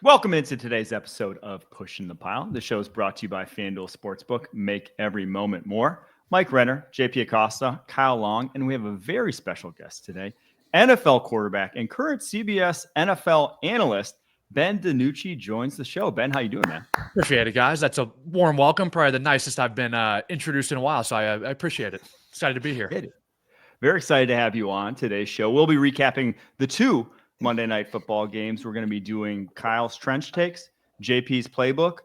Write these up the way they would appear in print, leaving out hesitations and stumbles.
Welcome into today's episode of Pushing the Pile. The show is brought to you by FanDuel Sportsbook. Make every moment more. Mike Renner, JP Acosta, Kyle Long, and we have a very special guest today, NFL quarterback and current CBS NFL analyst, Ben DiNucci joins the show. Ben, how you doing, man? Appreciate it, guys. That's a warm welcome. Probably the nicest I've been introduced in a while, so I appreciate it. Excited to be here. Very excited to have you on today's show. We'll be recapping the two Monday Night Football games. We're going to be doing Kyle's Trench Takes, JP's Playbook,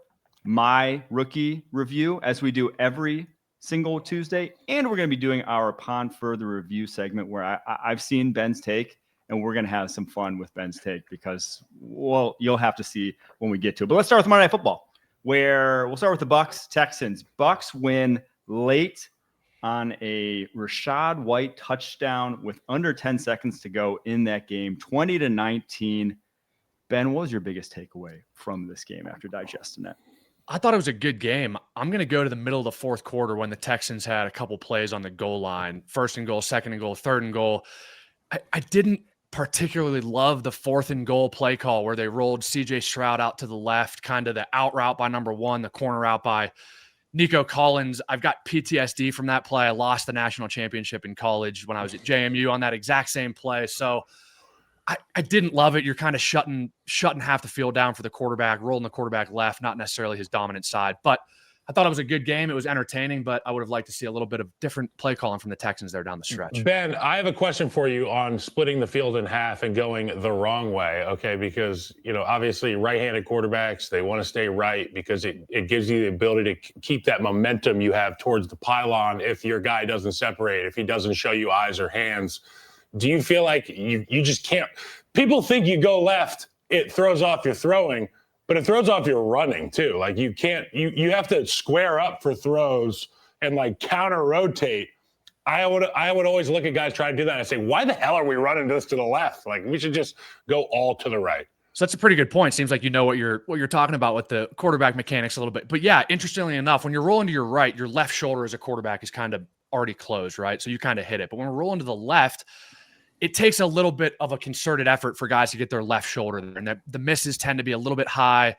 my rookie review, as we do every single Tuesday. And we're going to be doing our Upon Further Review segment where I've seen Ben's take, and we're going to have some fun with Ben's take because, well, you'll have to see when we get to it. But let's start with Monday Night Football, where we'll start with the Bucs-Texans. Bucs win late on a Rachaad White touchdown with under 10 seconds to go in that game, 20-19. Ben, what was your biggest takeaway from this game after digesting it? I thought it was a good game. I'm going to go to the middle of the fourth quarter when the Texans had a couple plays on the goal line, 1st and goal, 2nd and goal, 3rd and goal. I didn't particularly love the 4th and goal play call where they rolled CJ Stroud out to the left, kind of the out route by number 1, the corner out by Nico Collins. I've got PTSD from that play. I lost the national championship in college when I was at JMU on that exact same play. So I didn't love it. You're kind of shutting half the field down for the quarterback, rolling the quarterback left, not necessarily his dominant side. But I thought it was a good game. It was entertaining, but I would have liked to see a little bit of different play calling from the Texans there down the stretch. Ben, I have a question for you on splitting the field in half and going the wrong way, okay? Because, obviously right-handed quarterbacks, they want to stay right because it gives you the ability to keep that momentum you have towards the pylon if your guy doesn't separate, if he doesn't show you eyes or hands. Do you feel like you just can't? People think you go left, it throws off your throwing, but it throws off your running too. Like you can't, you have to square up for throws and like counter rotate. I would always look at guys trying to do that and say, why the hell are we running this to the left? Like we should just go all to the right. So that's a pretty good point. Seems like you know what you're talking about with the quarterback mechanics a little bit. But yeah, interestingly enough, when you're rolling to your right, your left shoulder as a quarterback is kind of already closed, right? So you kind of hit it. But when we're rolling to the left, it takes a little bit of a concerted effort for guys to get their left shoulder there. And the misses tend to be a little bit high,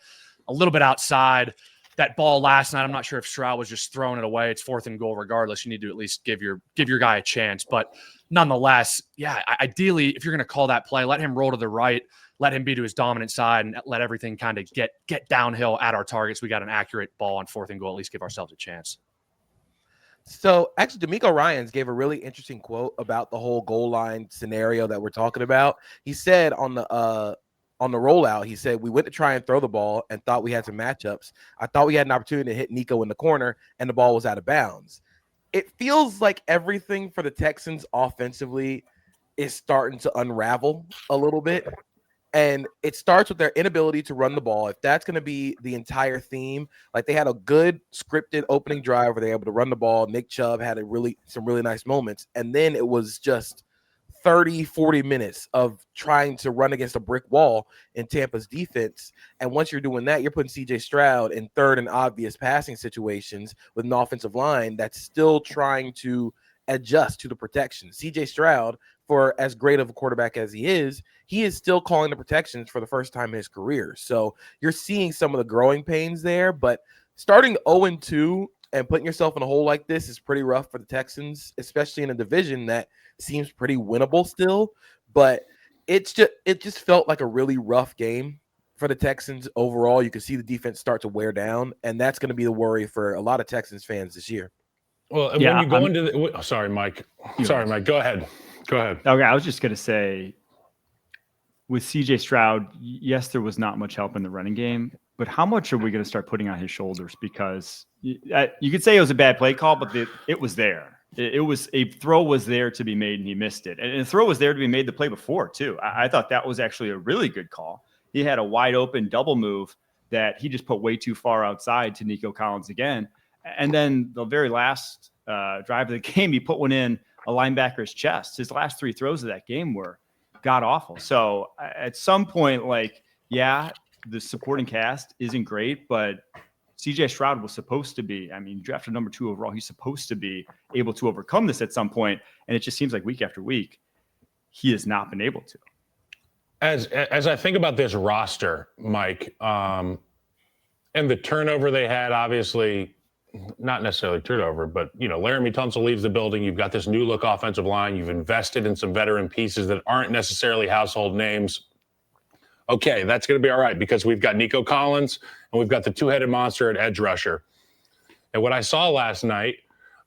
a little bit outside. That ball last night, I'm not sure if Stroud was just throwing it away. It's 4th and goal regardless. You need to at least give your guy a chance. But nonetheless, yeah, ideally, if you're going to call that play, let him roll to the right, let him be to his dominant side, and let everything kind of get downhill at our targets. We got an accurate ball on 4th and goal, at least give ourselves a chance. So actually, D'Amico Ryans gave a really interesting quote about the whole goal line scenario that we're talking about. He said on the rollout, he said, we went to try and throw the ball and thought we had some matchups. I thought we had an opportunity to hit Nico in the corner, and the ball was out of bounds. It feels like everything for the Texans offensively is starting to unravel a little bit. And it starts with their inability to run the ball. If that's going to be the entire theme, like they had a good scripted opening drive where they were able to run the ball. Nick Chubb had some really nice moments. And then it was just 30, 40 minutes of trying to run against a brick wall in Tampa's defense. And once you're doing that, you're putting CJ Stroud in third and obvious passing situations with an offensive line that's still trying to adjust to the protection. CJ Stroud, for as great of a quarterback as he is still calling the protections for the first time in his career. So you're seeing some of the growing pains there, but starting 0-2 and putting yourself in a hole like this is pretty rough for the Texans, especially in a division that seems pretty winnable still. But it just felt like a really rough game for the Texans overall. You can see the defense start to wear down, and that's going to be the worry for a lot of Texans fans this year. Well, yeah, when you go into the – sorry, Mike. Sorry, Mike. Go ahead. Okay, I was just going to say, with CJ Stroud, yes, there was not much help in the running game, but how much are we going to start putting on his shoulders? Because you could say it was a bad play call, but it was there. It was a throw was there to be made, and he missed it. And the throw was there to be made the play before, too. I thought that was actually a really good call. He had a wide open double move that he just put way too far outside to Nico Collins again. And then the very last drive of the game, he put one in a linebacker's chest. His last 3 throws of that game were god awful. So at some point, the supporting cast isn't great, but CJ Stroud was supposed to be, drafted number 2 overall. He's supposed to be able to overcome this at some point. And it just seems like week after week, he has not been able to. As I think about this roster, Mike, and the turnover they had, obviously not necessarily turnover, but Laramie Tunsil leaves the building. You've got this new look offensive line. You've invested in some veteran pieces that aren't necessarily household names. Okay, that's going to be all right because we've got Nico Collins and we've got the two-headed monster at edge rusher. And what I saw last night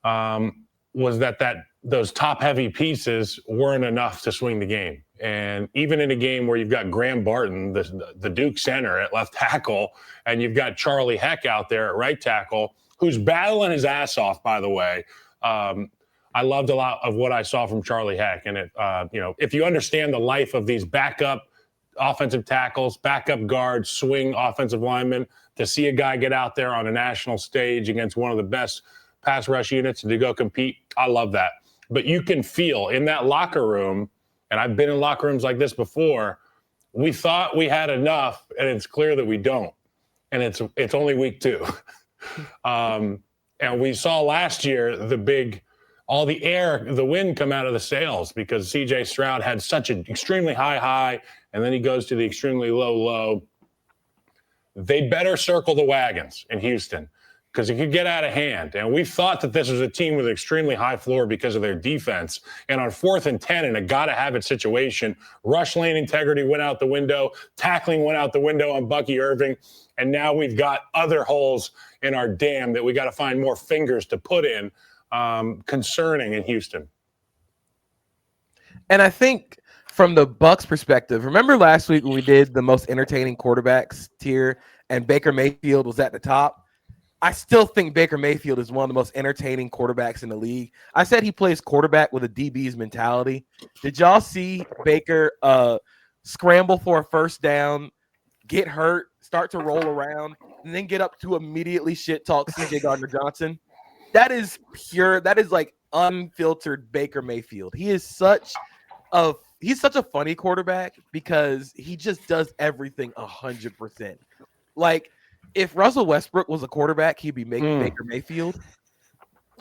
was that those top-heavy pieces weren't enough to swing the game. And even in a game where you've got Graham Barton, the Duke center at left tackle, and you've got Charlie Heck out there at right tackle, who's battling his ass off, by the way. I loved a lot of what I saw from Charlie Heck. And if you understand the life of these backup offensive tackles, backup guards, swing offensive linemen, to see a guy get out there on a national stage against one of the best pass rush units and to go compete, I love that. But you can feel in that locker room, and I've been in locker rooms like this before, we thought we had enough, and it's clear that we don't. And it's only week 2. And we saw last year all the wind come out of the sails because CJ Stroud had such an extremely high, and then he goes to the extremely low. They better circle the wagons in Houston because it could get out of hand. And we thought that this was a team with an extremely high floor because of their defense. And on 4th and 10 in a gotta-have-it situation, rush lane integrity went out the window, tackling went out the window on Bucky Irving, and now we've got other holes in our dam that we got to find more fingers to put in, concerning in Houston. And I think from the Bucs perspective, remember last week when we did the most entertaining quarterbacks tier and Baker Mayfield was at the top? I still think Baker Mayfield is one of the most entertaining quarterbacks in the league. I said he plays quarterback with a DB's mentality. Did y'all see Baker scramble for a first down, get hurt, start to roll around, and then get up to immediately shit talk CJ Gardner-Johnson? That is like unfiltered Baker Mayfield. He's such a funny quarterback because he just does everything 100%. Like, if Russell Westbrook was a quarterback, he'd be making Baker Mayfield.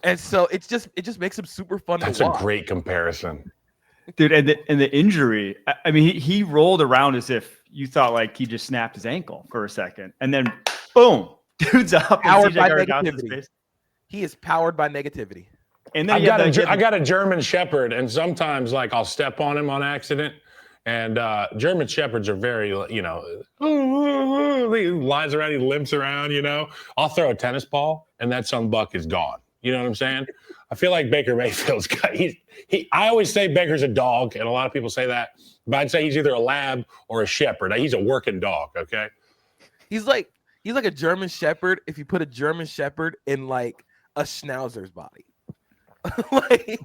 And so it just makes him super fun to watch. That's a great comparison. Dude, and the injury, I mean, he rolled around as if you thought like he just snapped his ankle for a second. And then, boom, dude's up. Powered by negativity. He is powered by negativity. And then I got a German Shepherd, and sometimes like I'll step on him on accident. And German Shepherds are very, he lies around, he limps around, I'll throw a tennis ball, and that son buck is gone. You know what I'm saying? I feel like Baker Mayfield's got, I always say Baker's a dog, and a lot of people say that, but I'd say he's either a lab or a shepherd. He's a working dog, okay? He's like a German Shepherd if you put a German Shepherd in like a Schnauzer's body. Like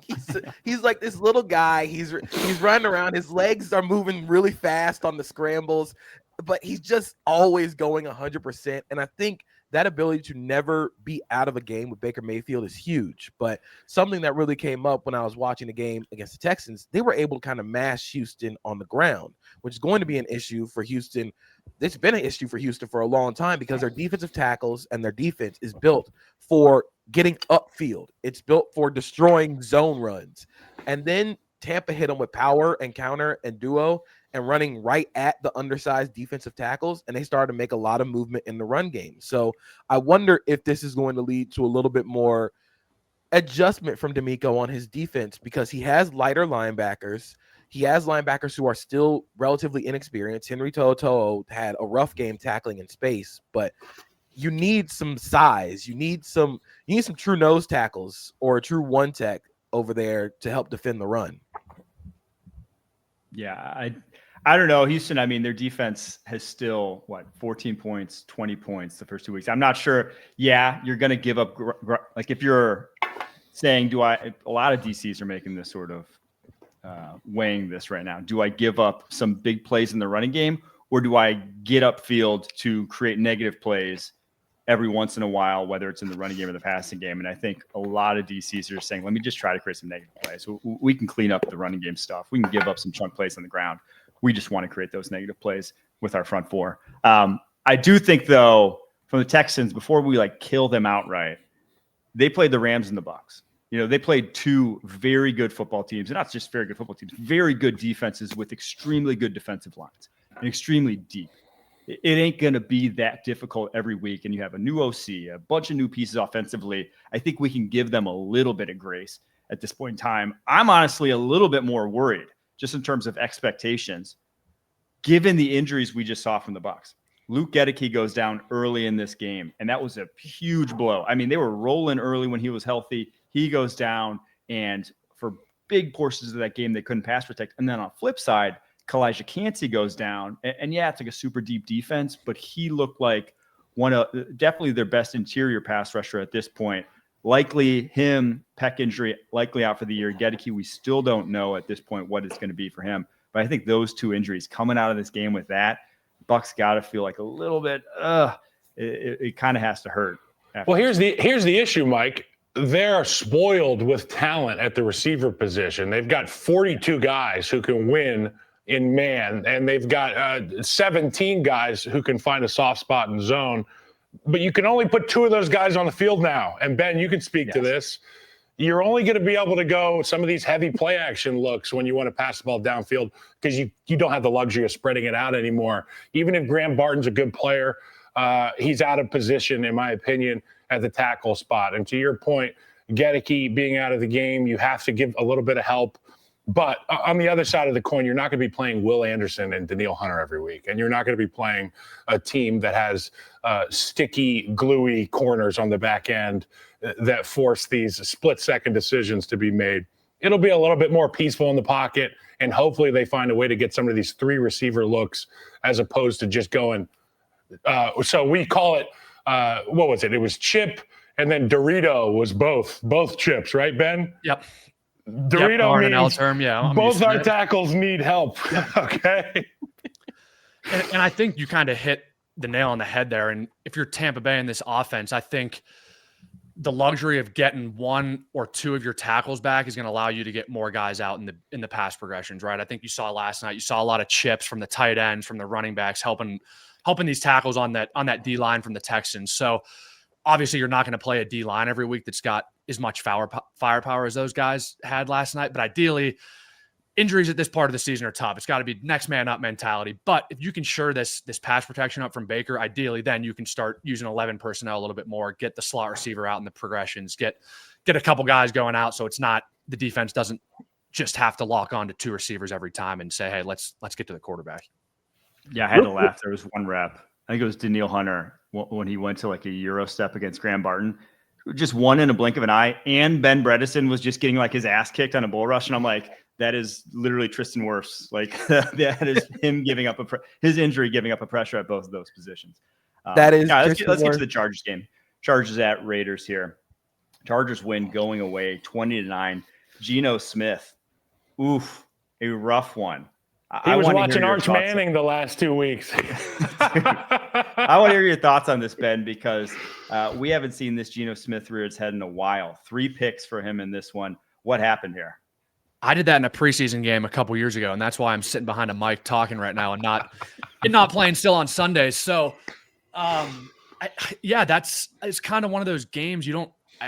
he's like this little guy. He's running around. His legs are moving really fast on the scrambles, but he's just always going 100%. And I think that ability to never be out of a game with Baker Mayfield is huge. But something that really came up when I was watching the game against the Texans, they were able to kind of mash Houston on the ground, which is going to be an issue for Houston. It's been an issue for Houston for a long time because their defensive tackles and their defense is built for getting upfield. It's built for destroying zone runs. And then Tampa hit them with power and counter and duo and running right at the undersized defensive tackles, and they started to make a lot of movement in the run game. So I wonder if this is going to lead to a little bit more adjustment from DeMeco on his defense because he has lighter linebackers. He has linebackers who are still relatively inexperienced. Henry To'oTo'o had a rough game tackling in space, but you need some size. You need some true nose tackles or a true one tech over there to help defend the run. Yeah, I don't know. Houston, I mean, their defense has still, 14 points, 20 points the first 2 weeks. I'm not sure. Yeah, you're going to give up. Like if you're saying, a lot of DCs are making this sort of weighing this right now. Do I give up some big plays in the running game, or do I get upfield to create negative plays every once in a while, whether it's in the running game or the passing game? And I think a lot of DCs are just saying, let me just try to create some negative plays. So we can clean up the running game stuff. We can give up some chunk plays on the ground. We just want to create those negative plays with our front four. I do think, though, from the Texans, before we kill them outright, they played the Rams and the Bucs. They played two very good football teams, and not just very good football teams, very good defenses with extremely good defensive lines and extremely deep. It ain't going to be that difficult every week. And you have a new OC, a bunch of new pieces offensively. I think we can give them a little bit of grace at this point in time. I'm honestly a little bit more worried just in terms of expectations, given the injuries we just saw from the Bucs. Luke Gedeke goes down early in this game, and that was a huge blow. I mean, they were rolling early when he was healthy. He goes down, and for big portions of that game, they couldn't pass protect. And then on the flip side, Kalijah Kancey goes down. And yeah, it's like a super deep defense, but he looked like definitely their best interior pass rusher at this point. Likely him, pec injury, likely out for the year. Gedeke, we still don't know at this point what it's going to be for him. But I think those two injuries coming out of this game with that, Bucs got to feel like a little bit, it kind of has to hurt. Well, here's the issue, Mike. They're spoiled with talent at the receiver position. They've got 42 guys who can win in man, and they've got 17 guys who can find a soft spot in zone. But you can only put 2 of those guys on the field now. And Ben, you can speak to this. You're only going to be able to go some of these heavy play action looks when you want to pass the ball downfield because you don't have the luxury of spreading it out anymore. Even if Graham Barton's a good player, he's out of position, in my opinion, at the tackle spot. And to your point, Gedeke being out of the game, you have to give a little bit of help. But on the other side of the coin, you're not going to be playing Will Anderson and Danielle Hunter every week. And you're not going to be playing a team that has sticky, gluey corners on the back end that force these split-second decisions to be made. It'll be a little bit more peaceful in the pocket, and hopefully they find a way to get some of these 3 receiver looks as opposed to just going so we call it, what was it? It was chip, and then Dorito was both chips, right, Ben? Yep. Dorito means term, yeah. Both our tackles need help. Okay. And I think you kind of hit the nail on the head there. And if you're Tampa Bay in this offense, I think the luxury of getting 1 or 2 of your tackles back is going to allow you to get more guys out in the pass progressions, right? I think you saw last night, you saw a lot of chips from the tight ends, from the running backs, helping these tackles on that D line from the Texans. So obviously you're not going to play a D line every week that's got as much firepower as those guys had last night. But ideally, injuries at this part of the season are tough. It's got to be next man up mentality. But if you can shore this pass protection up from Baker, ideally, then you can start using 11 personnel a little bit more, get the slot receiver out in the progressions, get a couple guys going out. So it's not, the defense doesn't just have to lock on to 2 receivers every time and say, hey, let's get to the quarterback. Yeah, I had to laugh. There was one rep. I think it was Danielle Hunter when he went to like a Euro step against Graham Barton. Just one in a blink of an eye. And Ben Bredesen was just getting like his ass kicked on a bull rush. And I'm like, that is literally Tristan Wirfs. Like that is him giving up his injury, giving up a pressure at both of those positions. That is. Let's get to the Chargers game. Chargers at Raiders here. Chargers win going away 20-9. Geno Smith. Oof, a rough one. He was watching Arch Manning the last 2 weeks. I want to hear your thoughts on this, Ben, because we haven't seen this Geno Smith rear its head in a while. 3 picks for him in this one. What happened here? I did that in a preseason game a couple years ago, and that's why I'm sitting behind a mic talking right now and not playing still on Sundays. So, it's kind of one of those games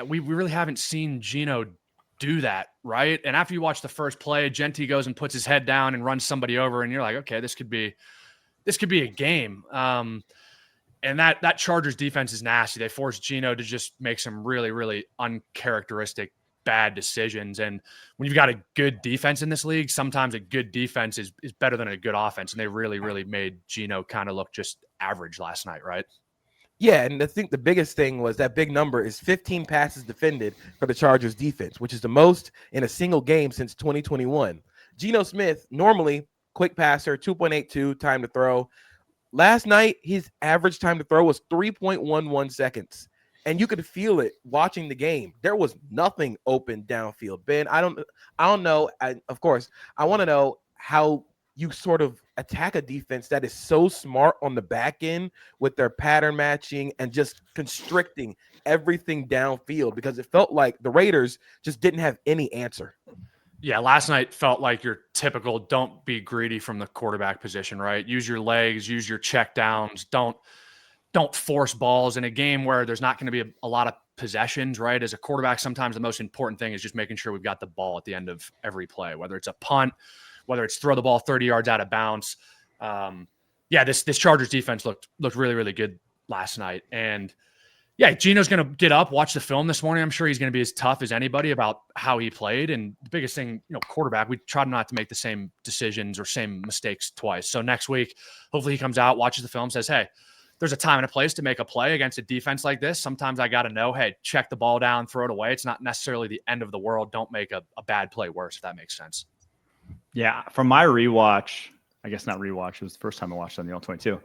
we really haven't seen Geno do that, right? And after you watch the first play, Genty goes and puts his head down and runs somebody over, and you're like, okay, this could be a game. And that Chargers defense is nasty. They forced Geno to just make some really, really uncharacteristic bad decisions. And when you've got a good defense in this league, sometimes a good defense is better than a good offense. And they really, really made Geno kind of look just average last night, right? Yeah, and I think the biggest thing was that big number is 15 passes defended for the Chargers defense, which is the most in a single game since 2021. Geno Smith, normally quick passer, 2.82 time to throw. Last night, his average time to throw was 3.11 seconds. And you could feel it watching the game. There was nothing open downfield. Ben, I don't know. Of course, I want to know how you sort of attack a defense that is so smart on the back end with their pattern matching and just constricting everything downfield, because it felt like the Raiders just didn't have any answer. Yeah, last night felt like your typical don't be greedy from the quarterback position, right? Use your legs, use your check downs, don't force balls in a game where there's not going to be a lot of possessions, right? As a quarterback, sometimes the most important thing is just making sure we've got the ball at the end of every play, whether it's a punt, whether it's throw the ball 30 yards out of bounds. This Chargers defense looked really, really good last night. And yeah, Gino's going to get up, watch the film this morning. I'm sure he's going to be as tough as anybody about how he played. And the biggest thing, quarterback, we try not to make the same decisions or same mistakes twice. So next week, hopefully he comes out, watches the film, says, hey, there's a time and a place to make a play against a defense like this. Sometimes I got to know, hey, check the ball down, throw it away. It's not necessarily the end of the world. Don't make a bad play worse, if that makes sense. Yeah, from my rewatch, I guess not rewatch, it was the first time I watched on the All-22.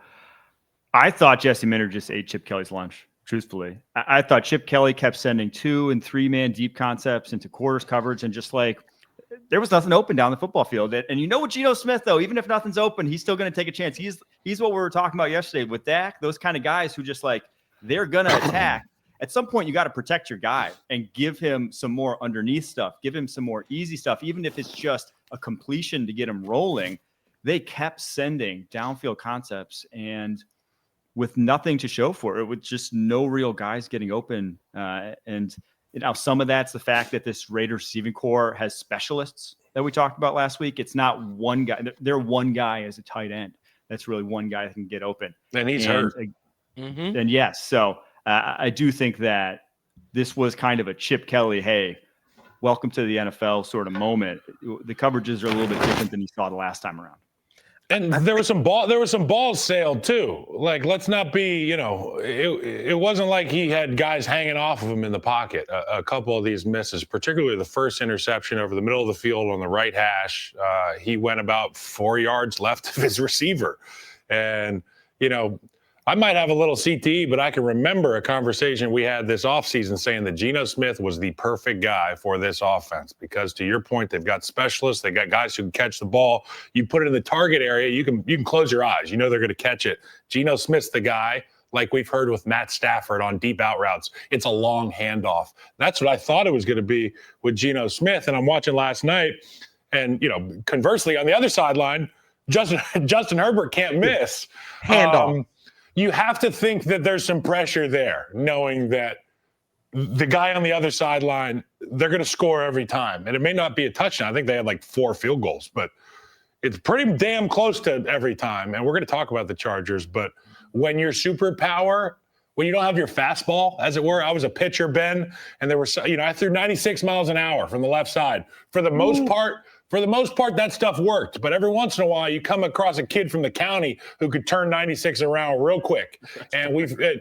I thought Jesse Minter just ate Chip Kelly's lunch. Truthfully, I thought Chip Kelly kept sending 2- and 3-man deep concepts into quarters coverage, and just there was nothing open down the football field. And you know what, Geno Smith, though, even if nothing's open, he's still going to take a chance. He's what we were talking about yesterday with Dak. Those kind of guys who just they're going to attack. At some point, you got to protect your guy and give him some more underneath stuff, give him some more easy stuff, even if it's just a completion to get him rolling. They kept sending downfield concepts and with nothing to show for it, with just no real guys getting open. And some of that's the fact that this Raiders receiving core has specialists that we talked about last week. It's not one guy. They're one guy as a tight end. That's really one guy that can get open. And he's hurt. And yes, so I do think that this was kind of a Chip Kelly, hey, welcome to the NFL sort of moment. The coverages are a little bit different than you saw the last time around. And there was some balls sailed too. Let's not be, it wasn't like he had guys hanging off of him in the pocket. A couple of these misses, particularly the first interception over the middle of the field on the right hash, he went about 4 yards left of his receiver. And, I might have a little CTE, but I can remember a conversation we had this offseason saying that Geno Smith was the perfect guy for this offense because, to your point, they've got specialists. They got guys who can catch the ball. You put it in the target area, you can close your eyes. You know they're going to catch it. Geno Smith's the guy, like we've heard with Matt Stafford on deep out routes. It's a long handoff. That's what I thought it was going to be with Geno Smith. And I'm watching last night, and conversely, on the other sideline, Justin Herbert can't miss. Handoff. You have to think that there's some pressure there, knowing that the guy on the other sideline, they're going to score every time. And it may not be a touchdown. I think they had 4 field goals, but it's pretty damn close to every time. And we're going to talk about the Chargers. But when your superpower, when you don't have your fastball, as it were, I was a pitcher, Ben, and there were, I threw 96 miles an hour from the left side. For the most part, that stuff worked. But every once in a while, you come across a kid from the county who could turn 96 around real quick. And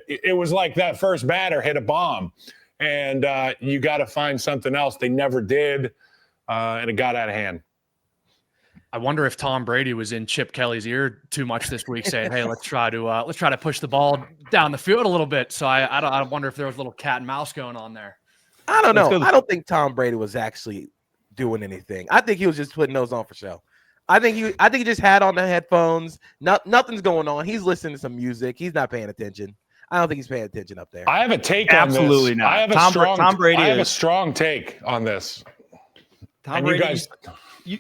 it was like that first batter hit a bomb. And you got to find something else. They never did, and it got out of hand. I wonder if Tom Brady was in Chip Kelly's ear too much this week, saying, "Hey, let's try to push the ball down the field a little bit." So I wonder if there was a little cat and mouse going on there. I don't know. I don't think Tom Brady was actually doing anything. I think he was just putting those on for show. I think he just had on the headphones. Nothing's going on. He's listening to some music. He's not paying attention. I don't think he's paying attention up there. I have a take on this. Absolutely not. I have Tom Brady. I have a strong take on this. Tom Brady.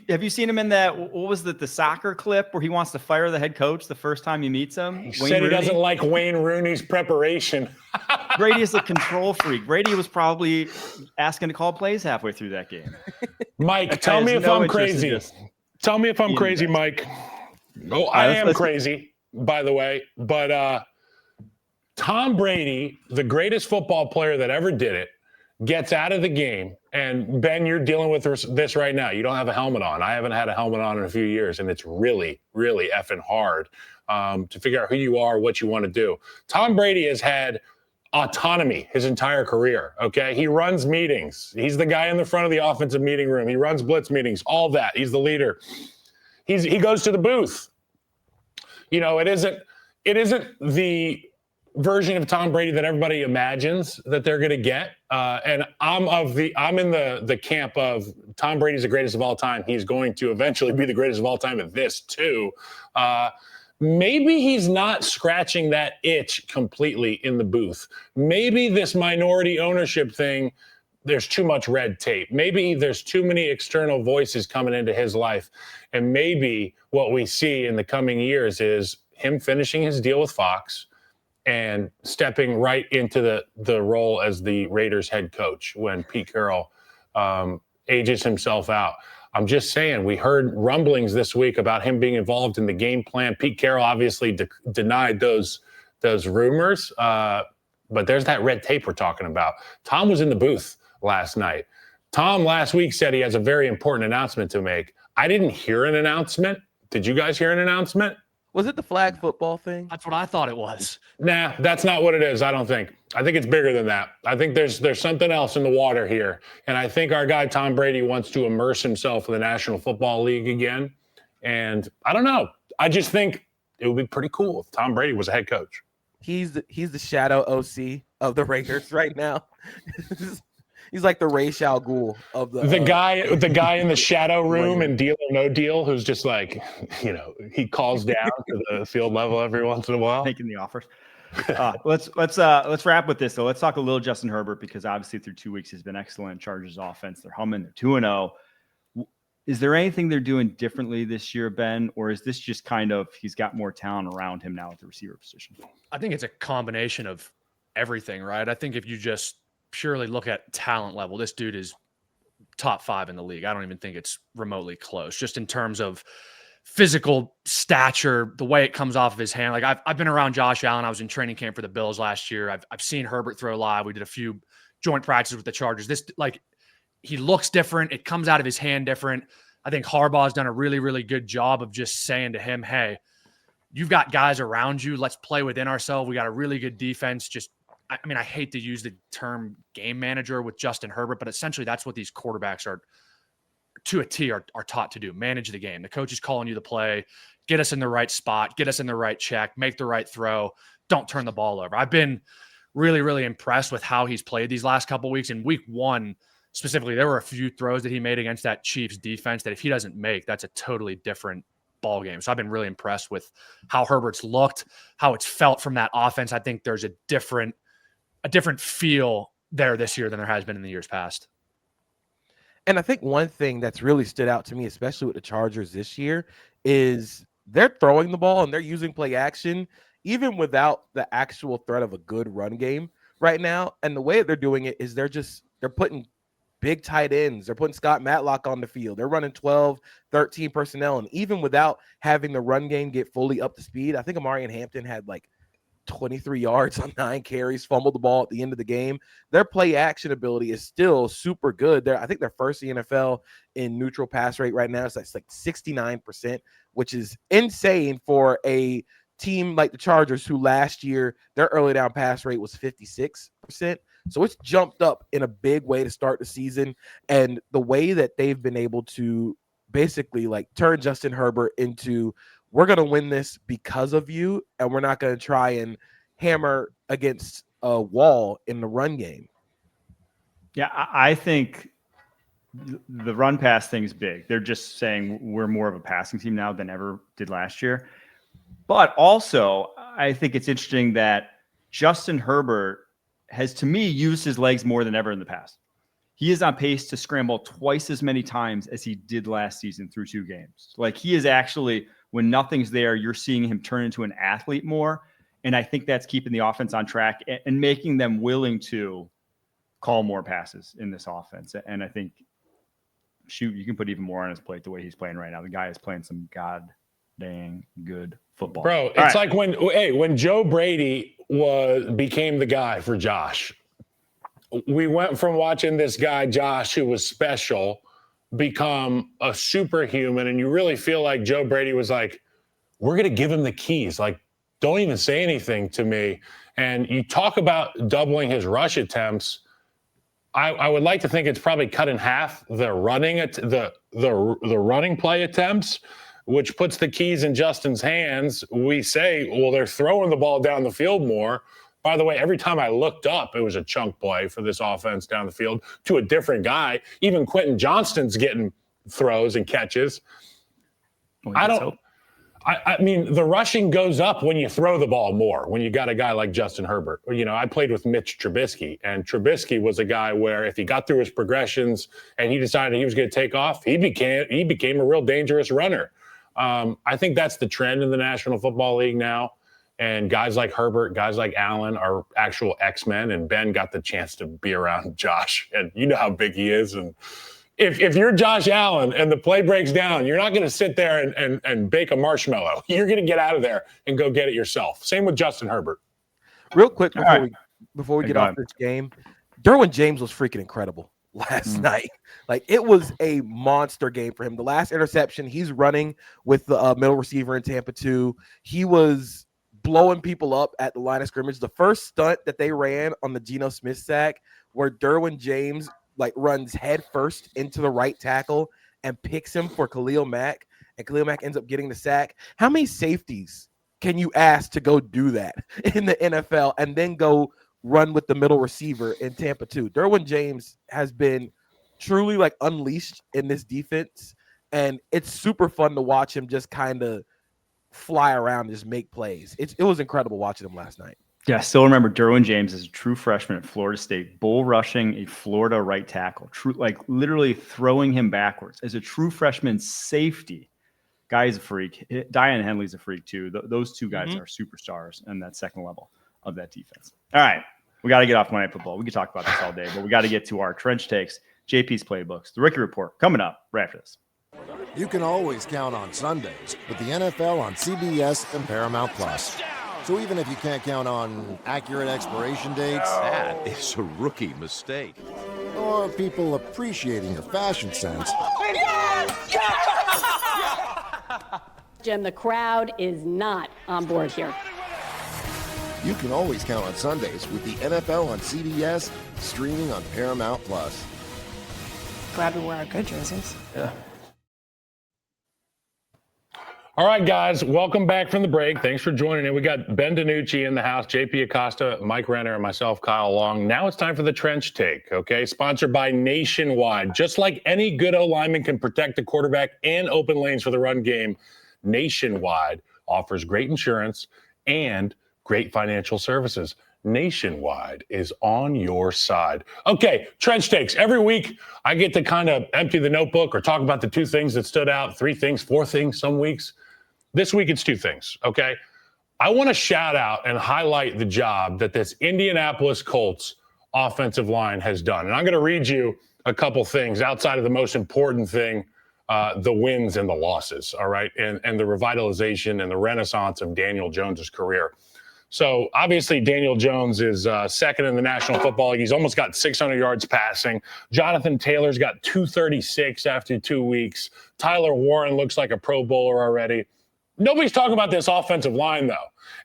Have you seen him in that? What was the soccer clip where he wants to fire the head coach the first time he meets him? He said he doesn't like Wayne Rooney's preparation. Brady is a control freak. Brady was probably asking to call plays halfway through that game. Mike, tell me if I'm crazy. Tell me if I'm crazy, Mike. Oh, I am crazy, by the way. But Tom Brady, the greatest football player that ever did it, gets out of the game. And Ben, you're dealing with this right now. You don't have a helmet on. I haven't had a helmet on in a few years, and it's really, really effing hard to figure out who you are, what you want to do. Tom Brady has had autonomy his entire career, okay? He runs meetings. He's the guy in the front of the offensive meeting room. He runs blitz meetings, all that. He's the leader. He goes to the booth. It isn't the version of Tom Brady that everybody imagines that they're going to get. And I'm in the camp of Tom Brady's the greatest of all time. He's going to eventually be the greatest of all time at this too. Maybe he's not scratching that itch completely in the booth. Maybe this minority ownership thing, there's too much red tape. Maybe there's too many external voices coming into his life. And maybe what we see in the coming years is him finishing his deal with Fox, and stepping right into the role as the Raiders head coach when Pete Carroll ages himself out. I'm just saying, we heard rumblings this week about him being involved in the game plan. Pete Carroll obviously denied those rumors, but there's that red tape we're talking about. Tom was in the booth last night. Tom last week said he has a very important announcement to make. I didn't hear an announcement. Did you guys hear an announcement? Was it the flag football thing? That's what I thought it was. Nah, that's not what it is, I don't think. I think it's bigger than that. I think there's something else in the water here. And I think our guy Tom Brady wants to immerse himself in the National Football League again. And I don't know. I just think it would be pretty cool if Tom Brady was a head coach. He's the shadow OC of the Raiders right now. He's like the Ra's al Ghul of the guy in the shadow room and Deal or No Deal, who's just like, he calls down to the field level every once in a while, making the offers. Let's wrap with this though. Let's talk a little Justin Herbert, because obviously through 2 weeks he's been excellent. Chargers offense, they're humming. They're 2-0. Is there anything they're doing differently this year, Ben, or is this just kind of he's got more talent around him now at the receiver position? I think it's a combination of everything, right? I think if you just purely look at talent level, this dude is top 5 in the league. I don't even think it's remotely close, just in terms of physical stature, the way it comes off of his hand. Like I've been around Josh Allen. I was in training camp for the Bills last year. I've seen Herbert throw live. We did a few joint practices with the Chargers. He looks different. It comes out of his hand different. I think Harbaugh's done a really, really good job of just saying to him, hey, you've got guys around you. Let's play within ourselves. We got a really good defense. I hate to use the term game manager with Justin Herbert, but essentially that's what these quarterbacks are to a T are taught to do. Manage the game. The coach is calling you to play, get us in the right spot, get us in the right check, make the right throw. Don't turn the ball over. I've been really, really impressed with how he's played these last couple of weeks. In week 1, specifically, there were a few throws that he made against that Chiefs defense that if he doesn't make, that's a totally different ball game. So I've been really impressed with how Herbert's looked, how it's felt from that offense. I think there's a different feel there this year than there has been in the years past. And I think one thing that's really stood out to me, especially with the Chargers this year, is they're throwing the ball and they're using play action even without the actual threat of a good run game right now. And the way they're doing it is they're putting big tight ends. They're putting Scott Matlock on the field. They're running 12, 13 personnel. And even without having the run game get fully up to speed, I think Amarian Hampton had like 23 yards on 9 carries, fumbled the ball at the end of the game. Their play action ability is still super good. I think they're first in the NFL in neutral pass rate right now. So that's like 69%, which is insane for a team like the Chargers, who last year their early down pass rate was 56%. So it's jumped up in a big way to start the season. And the way that they've been able to basically like turn Justin Herbert into, we're going to win this because of you, and we're not going to try and hammer against a wall in the run game. Yeah, I think the run pass thing is big. They're just saying we're more of a passing team now than ever did last year. But also, I think it's interesting that Justin Herbert has, to me, used his legs more than ever in the past. He is on pace to scramble twice as many times as he did last season through 2 games. Like, he is actually, when nothing's there, you're seeing him turn into an athlete more. And I think that's keeping the offense on track and making them willing to call more passes in this offense. And I think, shoot, you can put even more on his plate the way he's playing right now. The guy is playing some god dang good football. Bro, it's like when Joe Brady became the guy for Josh. We went from watching this guy, Josh, who was special, become a superhuman, and you really feel like Joe Brady was like, we're going to give him the keys. Like, don't even say anything to me. And you talk about doubling his rush attempts. I would like to think it's probably cut in half the running play attempts, which puts the keys in Justin's hands. We say, well, they're throwing the ball down the field more. By the way, every time I looked up, it was a chunk play for this offense down the field to a different guy. Even Quentin Johnston's getting throws and catches. I mean, the rushing goes up when you throw the ball more, when you got a guy like Justin Herbert. You know, I played with Mitch Trubisky, and Trubisky was a guy where if he got through his progressions and he decided he was going to take off, he became a real dangerous runner. I think that's the trend in the National Football League now. And guys like Herbert, guys like Allen are actual X-Men, and Ben got the chance to be around Josh. And you know how big he is. And if you're Josh Allen and the play breaks down, you're not going to sit there and bake a marshmallow. You're going to get out of there and go get it yourself. Same with Justin Herbert. Real quick before we get off this game, Derwin James was freaking incredible last night. Like, it was a monster game for him. The last interception, he's running with the middle receiver in Tampa 2. He was blowing people up at the line of scrimmage. The first stunt that they ran on the Geno Smith sack, where Derwin James runs head first into the right tackle and picks him for Khalil Mack, and Khalil Mack ends up getting the sack. How many safeties can you ask to go do that in the NFL and then go run with the middle receiver in Tampa 2? Derwin James has been truly unleashed in this defense, and it's super fun to watch him just kind of fly around and just make plays. It was incredible watching him last night. Yeah, I still remember Derwin James as a true freshman at Florida State, bull rushing a Florida right tackle, literally throwing him backwards as a true freshman safety. Guy's a freak. Diane Henley's a freak too. Those two guys are superstars in that second level of that defense. All right, we got to get off Monday Night Football. We could talk about this all day, but we got to get to our trench takes, JP's playbooks, the Rookie Report coming up right after this. You can always count on Sundays with the NFL on CBS and Paramount Plus. So even if you can't count on accurate expiration dates, that is a rookie mistake, or people appreciating your fashion sense, Jim, the crowd is not on board here. you can always count on Sundays with the NFL on CBS, streaming on Paramount Plus. Glad we wear our good jerseys. Yeah. All right, guys, welcome back from the break. Thanks for joining in. We got Ben DiNucci in the house, JP Acosta, Mike Renner, and myself, Kyle Long. Now it's time for the trench take, okay? Sponsored by Nationwide. Just like any good O-lineman can protect the quarterback and open lanes for the run game, Nationwide offers great insurance and great financial services. Nationwide is on your side. Okay, trench takes. Every week, I get to kind of empty the notebook or talk about the two things that stood out, 3 things, 4 things some weeks. This week, it's 2 things, okay? I want to shout out and highlight the job that this Indianapolis Colts offensive line has done. And I'm going to read you a couple things outside of the most important thing, the wins and the losses, all right? And the revitalization and the renaissance of Daniel Jones's career. So obviously Daniel Jones is second in the National Football League. He's almost got 600 yards passing. Jonathan Taylor's got 236 after 2 weeks. Tyler Warren looks like a Pro Bowler already. Nobody's talking about this offensive line, though.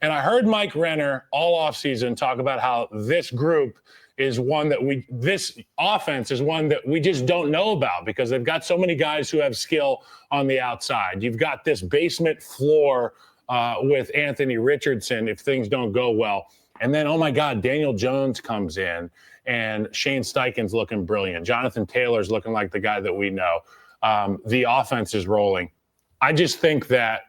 And I heard Mike Renner all offseason talk about how this group is one that this offense is one that we just don't know about because they've got so many guys who have skill on the outside. You've got this basement floor with Anthony Richardson if things don't go well. And then, oh my God, Daniel Jones comes in and Shane Steichen's looking brilliant. Jonathan Taylor's looking like the guy that we know. The offense is rolling. I just think that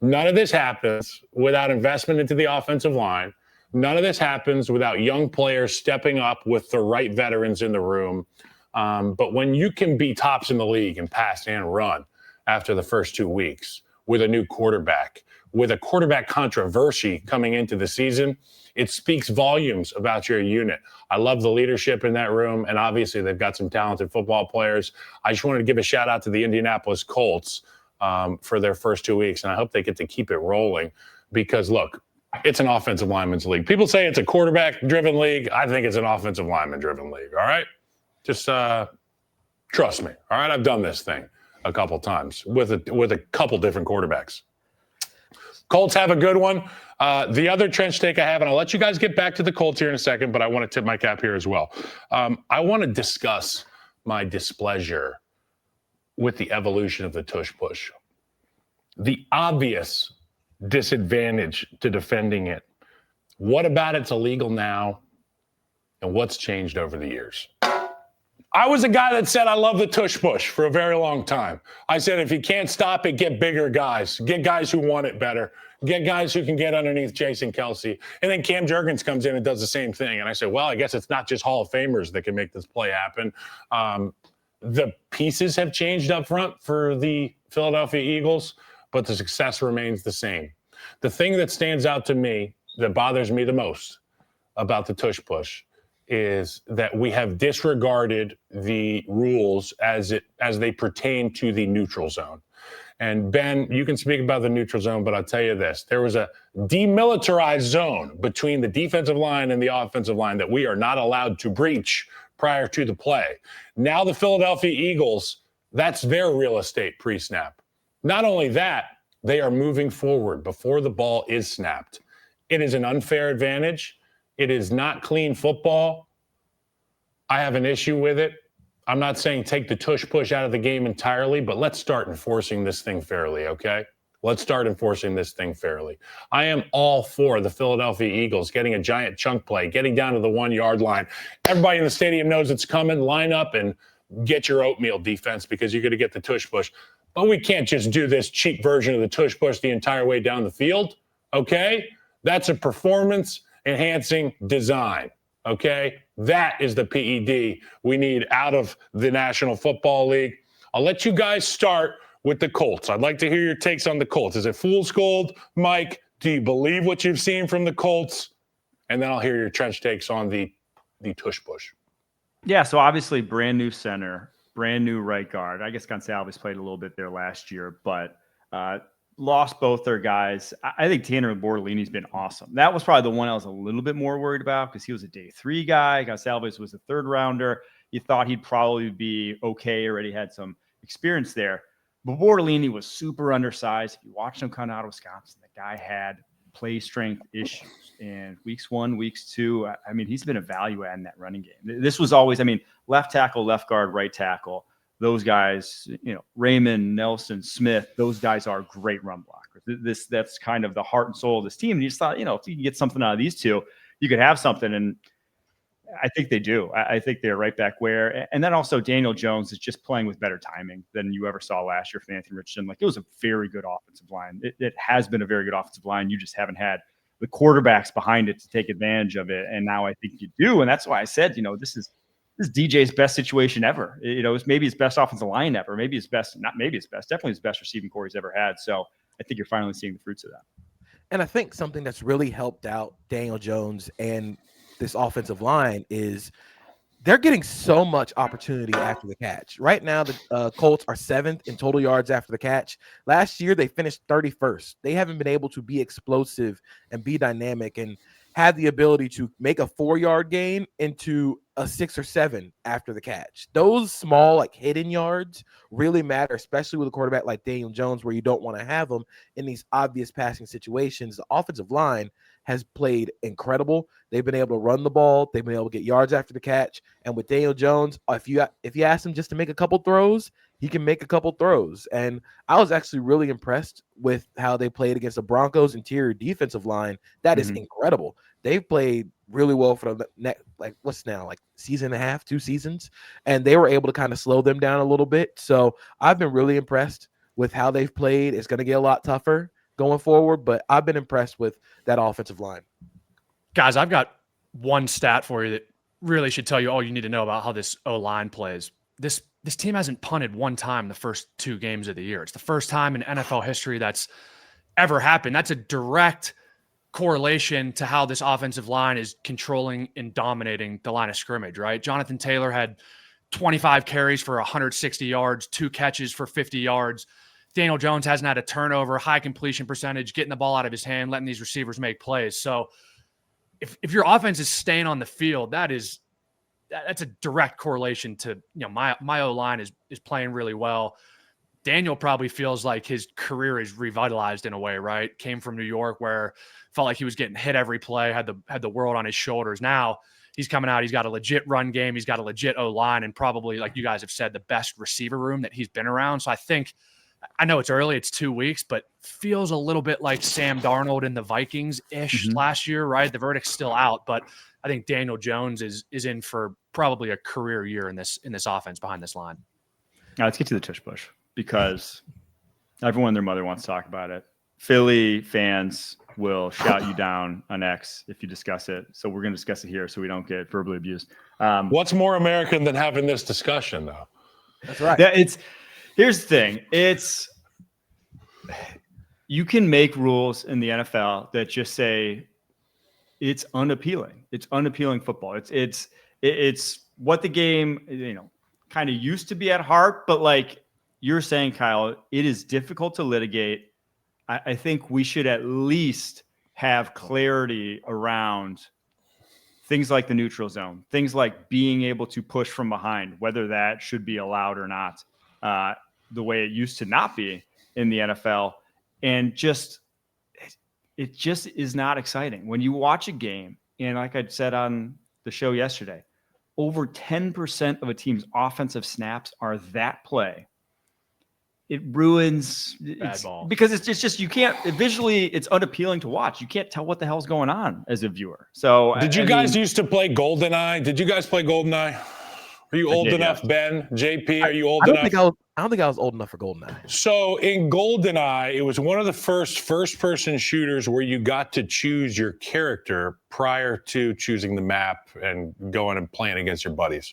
none of this happens without investment into the offensive line. None of this happens without young players stepping up with the right veterans in the room. But when you can be tops in the league in pass and run after the first 2 weeks with a new quarterback, with a quarterback controversy coming into the season, it speaks volumes about your unit. I love the leadership in that room, and obviously they've got some talented football players. I just wanted to give a shout out to the Indianapolis Colts for their first 2 weeks, and I hope they get to keep it rolling because, look, it's an offensive lineman's league. People say it's a quarterback-driven league. I think it's an offensive lineman-driven league, all right? Just trust me, all right? I've done this thing a couple times with a couple different quarterbacks. Colts have a good one. The other trench take I have, and I'll let you guys get back to the Colts here in a second, but I want to tip my cap here as well. I want to discuss my displeasure with the evolution of the tush push. The obvious disadvantage to defending it. What about it's illegal now? And what's changed over the years? I was a guy that said I love the tush push for a very long time. I said if you can't stop it, get bigger guys. Get guys who want it better. Get guys who can get underneath Jason Kelce. And then Cam Jurgens comes in and does the same thing. And I said, well, I guess it's not just Hall of Famers that can make this play happen. The pieces have changed up front for the Philadelphia Eagles, but the success remains the same. The thing that stands out to me that bothers me the most about the tush push is that we have disregarded the rules as they pertain to the neutral zone. And Ben, you can speak about the neutral zone, but I'll tell you this. There was a demilitarized zone between the defensive line and the offensive line that we are not allowed to breach prior to the play. Now the Philadelphia Eagles, that's their real estate pre-snap. Not only that, they are moving forward before the ball is snapped. It is an unfair advantage. It is not clean football. I have an issue with it. I'm not saying take the tush push out of the game entirely, but let's start enforcing this thing fairly, okay? Let's start enforcing this thing fairly. I am all for the Philadelphia Eagles getting a giant chunk play, getting down to the 1 yard line. Everybody in the stadium knows it's coming. Line up and get your oatmeal defense because you're going to get the tush push. But we can't just do this cheap version of the tush push the entire way down the field, okay? That's a performance-enhancing design, okay? That is the PED we need out of the National Football League. I'll let you guys start with the Colts. I'd like to hear your takes on the Colts. Is it fool's gold, Mike? Do you believe what you've seen from the Colts? And then I'll hear your trench takes on the tush push. Yeah, so obviously brand new center, brand new right guard. I guess Gonsalves played a little bit there last year, but lost both their guys. I think Tanner Bortolini's been awesome. That was probably the one I was a little bit more worried about because he was a day 3 guy. Gonsalves was a 3rd rounder. You thought he'd probably be okay, already had some experience there. But Bortolini was super undersized. If you watched him come out of Wisconsin, the guy had play strength issues. And weeks 1, weeks 2, I mean, he's been a value add in that running game. This was always, I mean, left tackle, left guard, right tackle. Those guys, you know, Raymond, Nelson, Smith, those guys are great run blockers. That's kind of the heart and soul of this team. And you just thought, you know, if you can get something out of these two, you could have something. And I think they do. I think they're right back where. And then also Daniel Jones is just playing with better timing than you ever saw last year for Anthony Richardson. Like, it was a very good offensive line. It has been a very good offensive line. You just haven't had the quarterbacks behind it to take advantage of it. And now I think you do. And that's why I said, you know, this is DJ's best situation ever. You know, it's maybe his best offensive line ever. Maybe his best, not maybe his best, definitely his best receiving core he's ever had. So I think you're finally seeing the fruits of that. And I think something that's really helped out Daniel Jones and this offensive line is they're getting so much opportunity after the catch. Right now, the Colts are 7th in total yards after the catch. Last year, they finished 31st. They haven't been able to be explosive and be dynamic and have the ability to make a 4-yard gain into a 6 or 7 after the catch. Those small, like, hidden yards really matter, especially with a quarterback like Daniel Jones, where you don't want to have them in these obvious passing situations. The offensive line has played incredible. They've been able to run the ball. They've been able to get yards after the catch. And with Daniel Jones, if you ask him just to make a couple throws, he can make a couple throws. And I was actually really impressed with how they played against the Broncos interior defensive line. That is incredible. They've played really well for the next, like, what's now, like, season and a half, 2 seasons. And they were able to kind of slow them down a little bit. So I've been really impressed with how they've played. It's going to get a lot tougher going forward, but I've been impressed with that offensive line. Guys, I've got one stat for you that really should tell you all you need to know about how this O-line plays. This team hasn't punted one time the first 2 games of the year. It's the first time in NFL history that's ever happened. That's a direct correlation to how this offensive line is controlling and dominating the line of scrimmage, right? Jonathan Taylor had 25 carries for 160 yards, 2 catches for 50 yards. Daniel Jones hasn't had a turnover, high completion percentage, getting the ball out of his hand, letting these receivers make plays. So if your offense is staying on the field, that's a direct correlation to, you know, my O-line is playing really well. Daniel probably feels like his career is revitalized in a way, right? Came from New York where felt like he was getting hit every play, had the world on his shoulders. Now he's coming out, he's got a legit run game, he's got a legit O-line, and probably, like you guys have said, the best receiver room that he's been around. So I know it's early, it's 2 weeks, but feels a little bit like Sam Darnold in the Vikings-ish last year, right? The verdict's still out, but I think Daniel Jones is in for probably a career year in this offense behind this line. Now let's get to the tush push because everyone and their mother wants to talk about it. Philly fans will shout you down on X if you discuss it. So we're going to discuss it here so we don't get verbally abused. What's more American than having this discussion, though? That's right. Yeah, here's the thing. you can make rules in the NFL that just say it's unappealing. It's unappealing football. It's what the game, kind of used to be at heart, but like you're saying, Kyle, it is difficult to litigate. I think we should at least have clarity around things like the neutral zone, things like being able to push from behind, whether that should be allowed or not, the way it used to not be in the NFL. And it just is not exciting. When you watch a game, and like I said on the show yesterday, over 10% of a team's offensive snaps are that play. It ruins bad ball because it's just you can't visually. It's unappealing to watch. You can't tell what the hell's going on as a viewer. So, did you guys used to play GoldenEye? Did you guys play GoldenEye? Are you old enough, Ben? JP, are you old enough? I don't think I was old enough for GoldenEye. So in GoldenEye, it was one of the first-person shooters where you got to choose your character prior to choosing the map and going and playing against your buddies.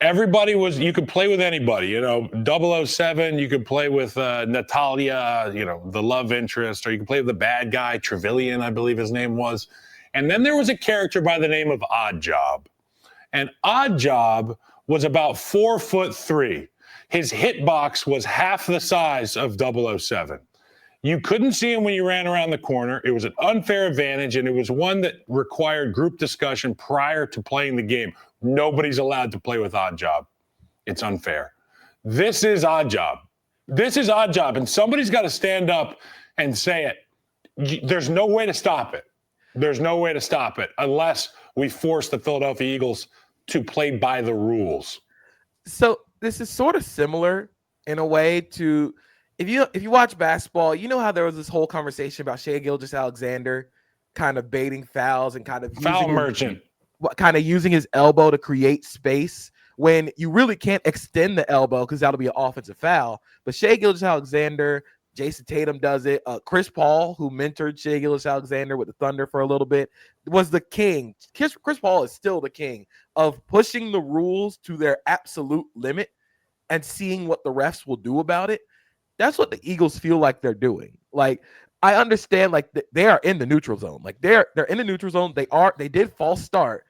You could play with anybody, 007, you could play with Natalia, the love interest, or you could play with the bad guy, Trevelyan, I believe his name was. And then there was a character by the name of Odd Job. And Odd Job was about 4'3". His hitbox was half the size of 007. You couldn't see him when you ran around the corner. It was an unfair advantage, and it was one that required group discussion prior to playing the game. Nobody's allowed to play with Odd Job. It's unfair. This is Odd Job. This is Odd Job, and somebody's got to stand up and say it. There's no way to stop it. There's no way to stop it unless we force the Philadelphia Eagles to play by the rules. So this is sort of similar in a way to if you watch basketball, you know how there was this whole conversation about Shai Gilgeous-Alexander kind of baiting fouls and kind of using his elbow to create space when you really can't extend the elbow because that'll be an offensive foul. But Shai Gilgeous-Alexander, Jason Tatum does it. Chris Paul, who mentored Shai Gilgeous-Alexander with the Thunder for a little bit, was the king. Chris Paul is still the king of pushing the rules to their absolute limit and seeing what the refs will do about it. That's what the Eagles feel like they're doing. Like, I understand, like, they are in the neutral zone. Like, they're in the neutral zone. They did false start.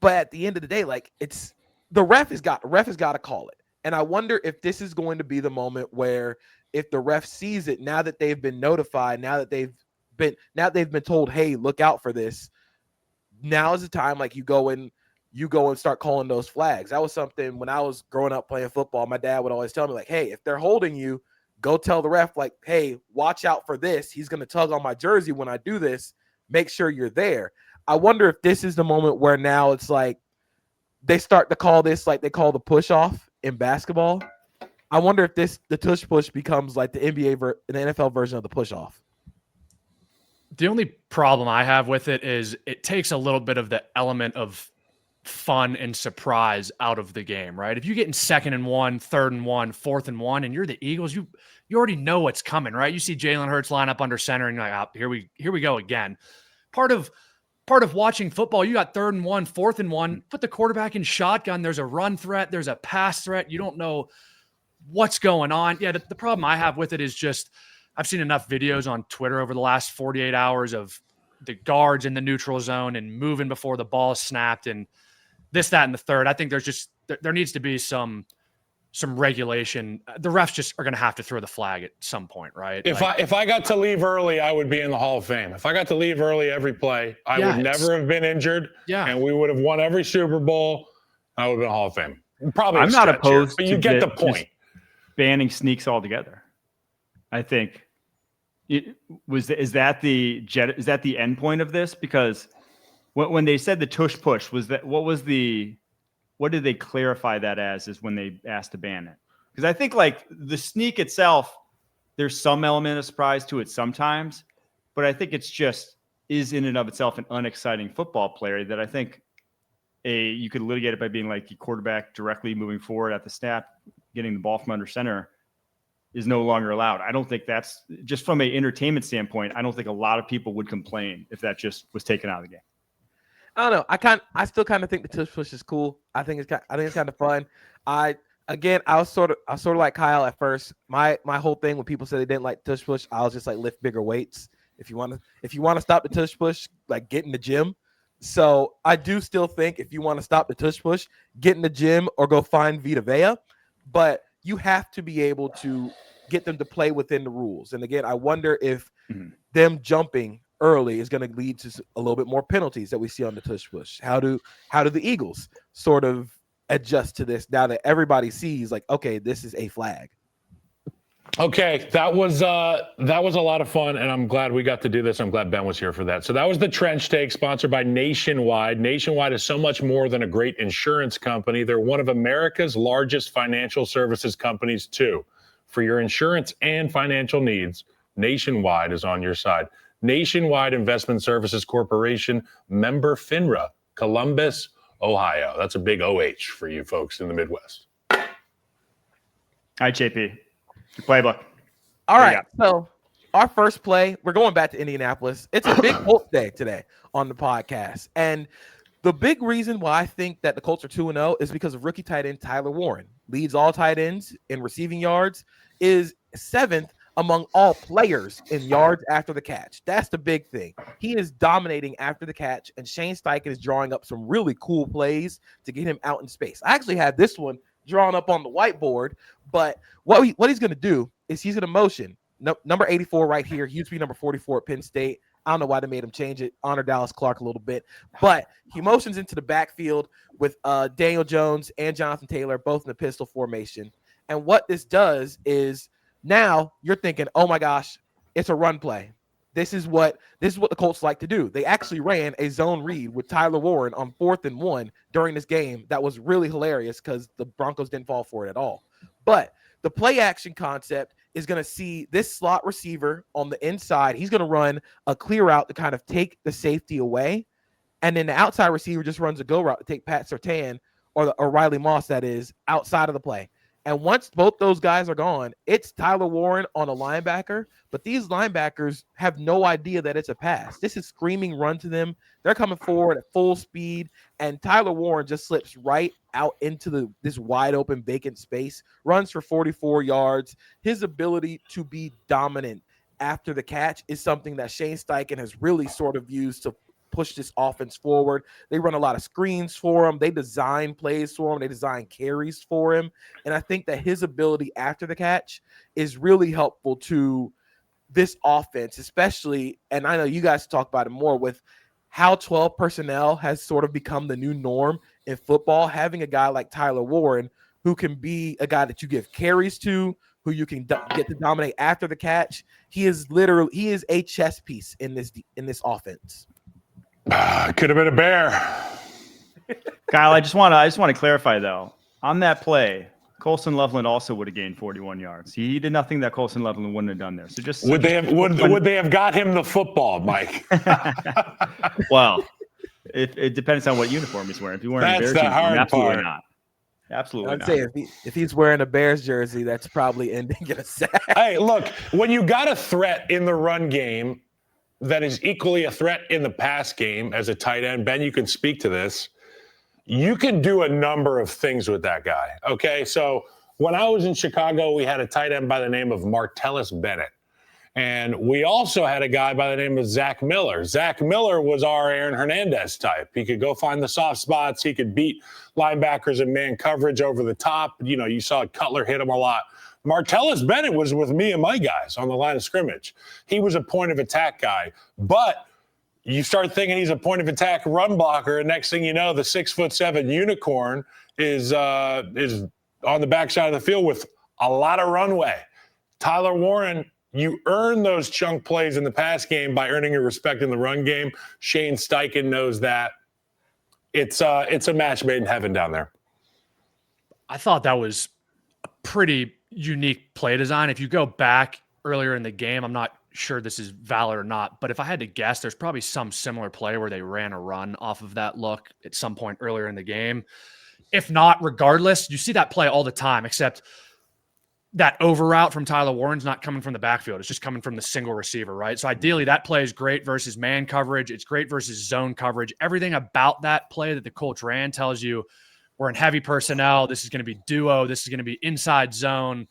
But at the end of the day, like, it's the ref has got to call it. And I wonder if this is going to be the moment where if the ref sees it, now that they've been notified, now that they've been told, hey, look out for this. Now is the time, like, you go and start calling those flags. That was something when I was growing up playing football, my dad would always tell me, like, hey, if they're holding you, go tell the ref, like, hey, watch out for this. He's going to tug on my jersey when I do this. Make sure you're there. I wonder if this is the moment where now it's like they start to call this like they call the push off in basketball. I wonder if the tush push becomes like the NFL version of the push off. The only problem I have with it is it takes a little bit of the element of fun and surprise out of the game, right? If you get in 2nd and 1, 3rd and 1, 4th and 1, and you're the Eagles, you already know what's coming, right? You see Jalen Hurts line up under center, and you're like, oh, here we go again. Part of watching football, you got 3rd and 1, 4th and 1, put the quarterback in shotgun. There's a run threat. There's a pass threat. You don't know what's going on. Yeah, the problem I have with it is just I've seen enough videos on Twitter over the last 48 hours of the guards in the neutral zone and moving before the ball is snapped and this, that, and the third. I think there needs to be some regulation. The refs just are going to have to throw the flag at some point, right? If I got to leave early, I would be in the Hall of Fame. If I got to leave early every play, I would never have been injured. Yeah. And we would have won every Super Bowl. I would have been Hall of Fame. Probably I'm not opposed but you get the point. Banning sneaks altogether. I think is that the end point of this? Because when they said the tush push, what did they clarify that as is when they asked to ban it? Because I think like the sneak itself, there's some element of surprise to it sometimes, but I think it's just is in and of itself an unexciting football player that I think you could litigate it by being like the quarterback directly moving forward at the snap, getting the ball from under center is no longer allowed. I don't think that's just from an entertainment standpoint. I don't think a lot of people would complain if that just was taken out of the game. I don't know. I still kind of think the tush push is cool. I think it's kind of fun. I Again, I was sort of like Kyle at first. My whole thing when people said they didn't like tush push, I was just like, lift bigger weights. If you want to stop the tush push, like get in the gym. So I do still think if you want to stop the tush push, get in the gym or go find Vita Vea. But you have to be able to get them to play within the rules. And again, I wonder if them jumping early is going to lead to a little bit more penalties that we see on the tush push. How do the Eagles sort of adjust to this now that everybody sees like, okay, this is a flag? Okay, that was a lot of fun, and I'm glad we got to do this. I'm glad Ben was here for that. So that was the Trench Take, sponsored by Nationwide. Nationwide is so much more than a great insurance company. They're one of America's largest financial services companies, too. For your insurance and financial needs, Nationwide is on your side. Nationwide Investment Services Corporation, member FINRA, Columbus, Ohio. That's a big OH for you folks in the Midwest. All right, JP, your playbook. All right, so our first play, we're going back to Indianapolis. It's a big Colts day today on the podcast. And the big reason why I think that the Colts are 2-0 is because of rookie tight end Tyler Warren. Leads all tight ends in receiving yards, is 7th among all players in yards after the catch. That's the big thing. He is dominating after the catch, and Shane Steichen is drawing up some really cool plays to get him out in space. I actually had this one drawn up on the whiteboard, but what he's going to do is he's going to motion. Number 84 right here. He used to be number 44 at Penn State. I don't know why they made him change it. Honor Dallas Clark a little bit. But he motions into the backfield with Daniel Jones and Jonathan Taylor, both in the pistol formation. And what this does is now you're thinking, oh my gosh, it's a run play. This is what the Colts like to do. They actually ran a zone read with Tyler Warren on 4th and 1 during this game. That was really hilarious because the Broncos didn't fall for it at all. But the play action concept is going to see this slot receiver on the inside. He's going to run a clear route to kind of take the safety away. And then the outside receiver just runs a go route to take Pat Surtain or Riley Moss, that is, outside of the play. And once both those guys are gone, it's Tyler Warren on a linebacker. But these linebackers have no idea that it's a pass. This is screaming run to them. They're coming forward at full speed. And Tyler Warren just slips right out into this wide open vacant space, runs for 44 yards. His ability to be dominant after the catch is something that Shane Steichen has really sort of used to push this offense forward. They run a lot of screens for him. They design plays for him. They design carries for him. And I think that his ability after the catch is really helpful to this offense, especially, and I know you guys talk about it more, with how 12 personnel has sort of become the new norm in football. Having a guy like Tyler Warren who can be a guy that you give carries to, who you can get to dominate after the catch. He is a chess piece in this offense. Could have been a bear. Kyle, I just want to clarify though. On that play, Colson Loveland also would have gained 41 yards. He did nothing that Colson Loveland wouldn't have done there. So would they have got him the football, Mike? Well, it depends on what uniform he's wearing. If he's wearing a Bears uniform, absolutely not. Absolutely I'd say if he's wearing a Bears jersey, that's probably ending in a sack. Hey, look, when you got a threat in the run game that is equally a threat in the pass game as a tight end, Ben, you can speak to this. You can do a number of things with that guy. Okay, so when I was in Chicago, we had a tight end by the name of Martellus Bennett. And we also had a guy by the name of Zach Miller. Zach Miller was our Aaron Hernandez type. He could go find the soft spots. He could beat linebackers in man coverage over the top. You know, you saw Cutler hit him a lot. Martellus Bennett was with me and my guys on the line of scrimmage. He was a point of attack guy. But you start thinking he's a point of attack run blocker, and next thing you know, the 6'7" unicorn is on the backside of the field with a lot of runway. Tyler Warren, you earn those chunk plays in the pass game by earning your respect in the run game. Shane Steichen knows that. It's a match made in heaven down there. I thought that was a pretty unique play design. If you go back earlier in the game, I'm not sure this is valid or not, but if I had to guess, there's probably some similar play where they ran a run off of that look at some point earlier in the game. If not, regardless, you see that play all the time, except that over route from Tyler Warren's not coming from the backfield. It's just coming from the single receiver, right? So ideally that play is great versus man coverage. It's great versus zone coverage. Everything about that play that the Colts ran tells you we're in heavy personnel. This is going to be duo. This is going to be inside zone.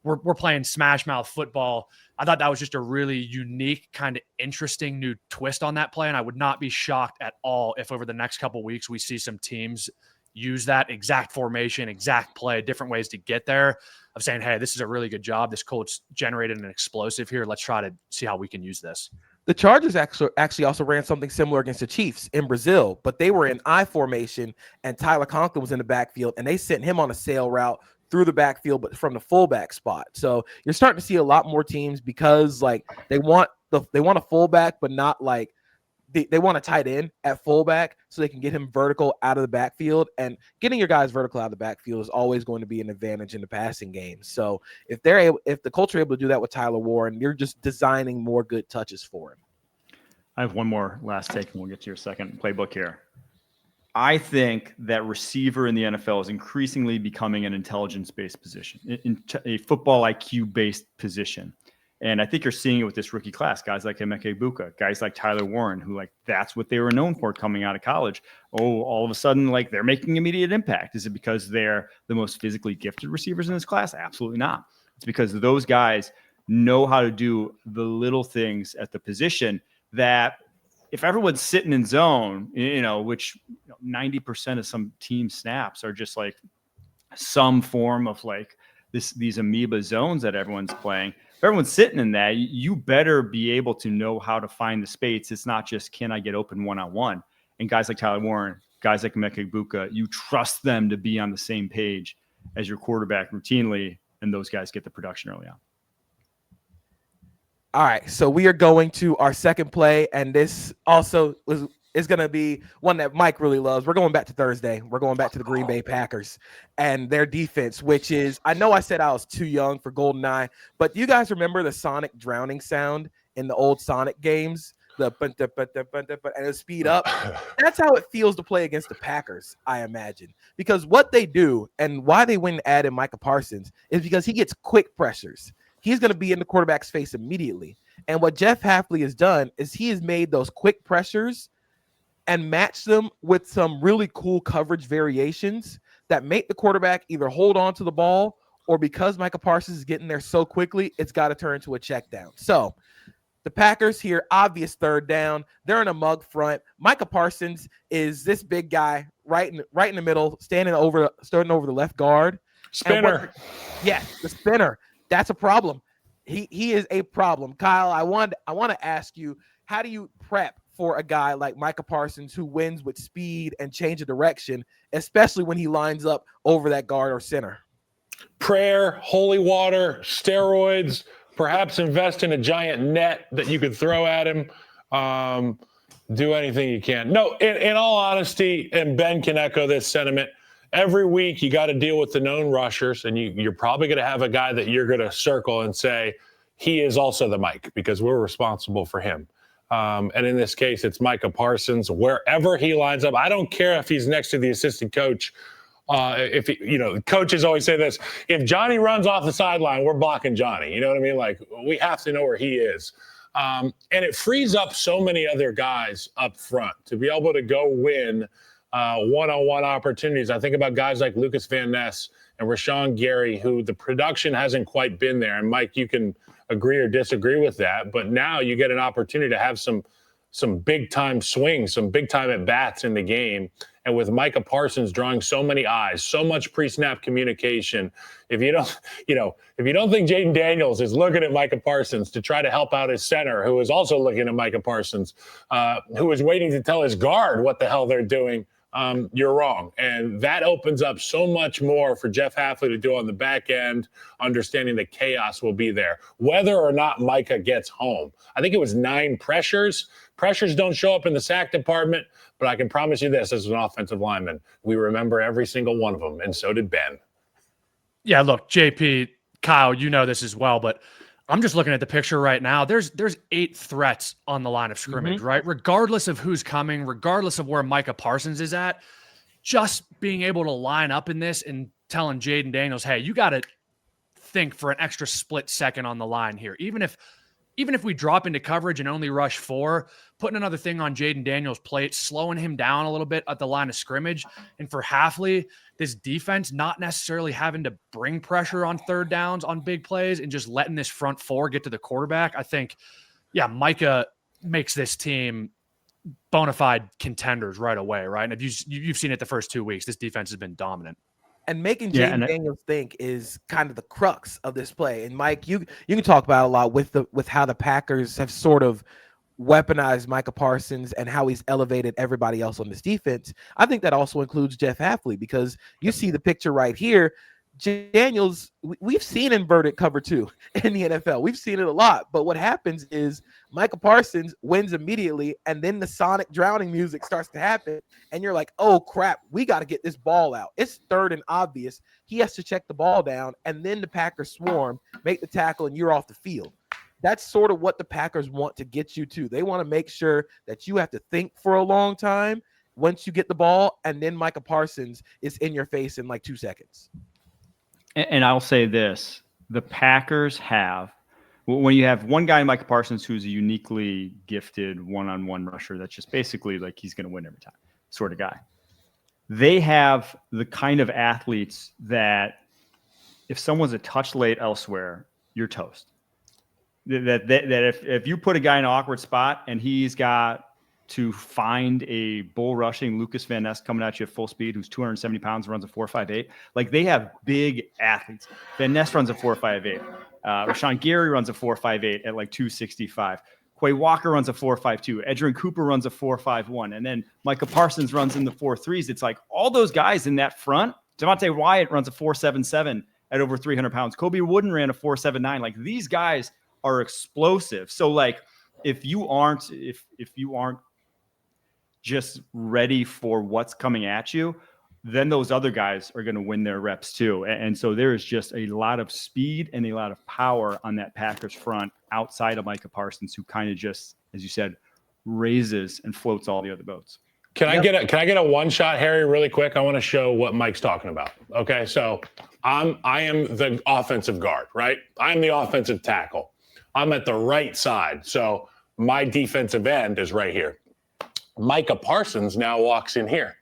We're playing smash mouth football. I thought that was just a really unique, kind of interesting new twist on that play. And I would not be shocked at all if over the next couple of weeks we see some teams use that exact formation, exact play, different ways to get there, of saying, hey, this is a really good job. This coach generated an explosive here. Let's try to see how we can use this. The Chargers actually also ran something similar against the Chiefs in Brazil, but they were in I formation, and Tyler Conklin was in the backfield, and they sent him on a sail route through the backfield, but from the fullback spot. So you're starting to see a lot more teams, because like they want a fullback, but not like they want a tight end at fullback, so they can get him vertical out of the backfield. And getting your guys vertical out of the backfield is always going to be an advantage in the passing game. So if the Colts are able to do that with Tyler Warren, you're just designing more good touches for him. I have one more last take, and we'll get to your second playbook here. I think that receiver in the NFL is increasingly becoming an intelligence-based position, a football IQ-based position. And I think you're seeing it with this rookie class, guys like Emeka Egbuka, guys like Tyler Warren, who like that's what they were known for coming out of college. Oh, all of a sudden, like they're making immediate impact. Is it because they're the most physically gifted receivers in this class? Absolutely not. It's because those guys know how to do the little things at the position that if everyone's sitting in zone, which 90% of some team snaps are just like some form of like these amoeba zones that everyone's playing. If everyone's sitting in that, you better be able to know how to find the space. It's not just, can I get open one-on-one? And guys like Tyler Warren, guys like Emeka Egbuka, you trust them to be on the same page as your quarterback routinely, and those guys get the production early on. All right, so we are going to our second play, and this also is going to be one that Mike really loves. We're going back to Thursday. We're going back to the Green Bay Packers and their defense, which is, I know I said I was too young for GoldenEye, but do you guys remember the Sonic drowning sound in the old Sonic games? And it'll speed up. That's how it feels to play against the Packers, I imagine. Because what they do and why they went and added Micah Parsons is because he gets quick pressures. He's going to be in the quarterback's face immediately. And what Jeff Hafley has done is he has made those quick pressures and matched them with some really cool coverage variations that make the quarterback either hold on to the ball, or because Micah Parsons is getting there so quickly, it's got to turn into a check down. So the Packers here, obvious third down. They're in a mug front. Micah Parsons is this big guy right in the middle, starting over the left guard. Spinner. The spinner. That's a problem. He is a problem. Kyle, I want to ask you, how do you prep for a guy like Micah Parsons who wins with speed and change of direction, especially when he lines up over that guard or center? Prayer, holy water, steroids, perhaps invest in a giant net that you could throw at him. Do anything you can. No, in all honesty, and Ben can echo this sentiment, every week you got to deal with the known rushers, and you're probably going to have a guy that you're going to circle and say, he is also the Mike, because we're responsible for him. And in this case, it's Micah Parsons. Wherever he lines up, I don't care if he's next to the assistant coach. Coaches always say this: if Johnny runs off the sideline, we're blocking Johnny. You know what I mean? Like, we have to know where he is. And it frees up so many other guys up front to be able to go win one-on-one opportunities. I think about guys like Lucas Van Ness and Rashawn Gary, who the production hasn't quite been there. And Mike, you can agree or disagree with that, but now you get an opportunity to have some big time swings, some big time at bats in the game. And with Micah Parsons drawing so many eyes, so much pre-snap communication, if you don't think Jaden Daniels is looking at Micah Parsons to try to help out his center, who is also looking at Micah Parsons, who is waiting to tell his guard what the hell they're doing, you're wrong. And that opens up so much more for Jeff Hafley to do on the back end, understanding that chaos will be there, whether or not Micah gets home. I think it was 9 pressures. Pressures don't show up in the sack department, but I can promise you this, as an offensive lineman, we remember every single one of them, and so did Ben. Yeah, look, JP, Kyle, you know this as well, but I'm just looking at the picture right now. There's 8 threats on the line of scrimmage, right? Regardless of who's coming, regardless of where Micah Parsons is at, just being able to line up in this and telling Jaden Daniels, hey, you got to think for an extra split second on the line here. Even even if we drop into coverage and only rush 4, putting another thing on Jaden Daniels' plate, slowing him down a little bit at the line of scrimmage. And for Hafley, this defense not necessarily having to bring pressure on third downs on big plays and just letting this front 4 get to the quarterback. I think, yeah, Micah makes this team bona fide contenders right away, right? And if you've seen it the first 2 weeks, this defense has been dominant. And making Jaden Daniels think is kind of the crux of this play. And Mike, you can talk about a lot with how the Packers have sort of weaponized Micah Parsons and how he's elevated everybody else on this defense. I think that also includes Jeff Hafley, because you see the picture right here. Daniels, we've seen inverted cover 2 in the NFL. We've seen it a lot. But what happens is Micah Parsons wins immediately, and then the sonic drowning music starts to happen, and you're like, oh, crap, we got to get this ball out. It's third and obvious. He has to check the ball down, and then the Packers swarm, make the tackle, and you're off the field. That's sort of what the Packers want to get you to. They want to make sure that you have to think for a long time once you get the ball, and then Micah Parsons is in your face in like 2 seconds. And I'll say this, the Packers have, when you have one guy, Micah Parsons, who's a uniquely gifted one-on-one rusher, that's just basically like he's going to win every time sort of guy. They have the kind of athletes that if someone's a touch late elsewhere, you're toast. That if you put a guy in an awkward spot and he's got to find a bull rushing Lucas Van Ness coming at you at full speed, who's 270 pounds, runs a 4.58. Like, they have big athletes. Van Ness runs a 4.58. Rashawn Gary runs a 4.58 at like 265. Quay Walker runs a 4.52. Edgerrin Cooper runs a 4.51. And then Micah Parsons runs in the 4.3s. It's like all those guys in that front. Devontae Wyatt runs a 4.77 at over 300 pounds. Kobe Wooden ran a 4.79. Like, these guys are explosive. So like, if you aren't just ready for what's coming at you, then those other guys are going to win their reps too. And so there is just a lot of speed and a lot of power on that Packers front outside of Micah Parsons, who kind of just, as you said, raises and floats all the other boats. Can I get a one shot, Harry, really quick? I want to show what Mike's talking about. Okay, so I am the offensive guard, right? I'm the offensive tackle. I'm at the right side, so my defensive end is right here. Micah Parsons now walks in here.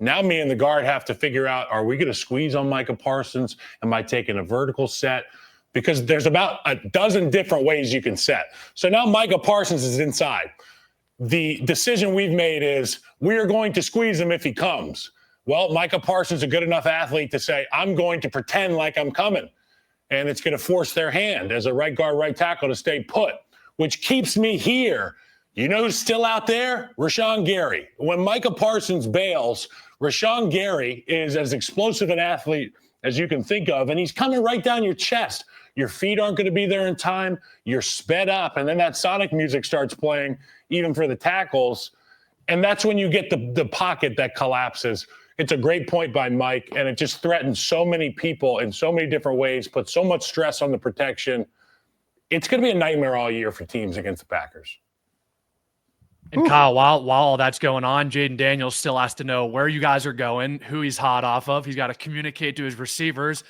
Now me and the guard have to figure out, are we going to squeeze on Micah Parsons? Am I taking a vertical set? Because there's about a dozen different ways you can set. So now Micah Parsons is inside. The decision we've made is we are going to squeeze him if he comes. Well, Micah Parsons is a good enough athlete to say, I'm going to pretend like I'm coming. And it's going to force their hand as a right guard, right tackle to stay put, which keeps me here. You know who's still out there? Rashawn Gary. When Micah Parsons bails, Rashawn Gary is as explosive an athlete as you can think of, and he's coming right down your chest. Your feet aren't going to be there in time. You're sped up, and then that sonic music starts playing, even for the tackles, and that's when you get the pocket that collapses. It's a great point by Mike, and it just threatens so many people in so many different ways, puts so much stress on the protection. It's going to be a nightmare all year for teams against the Packers. And Kyle, while all that's going on, Jaden Daniels still has to know where you guys are going, who he's hot off of. He's got to communicate to his receivers.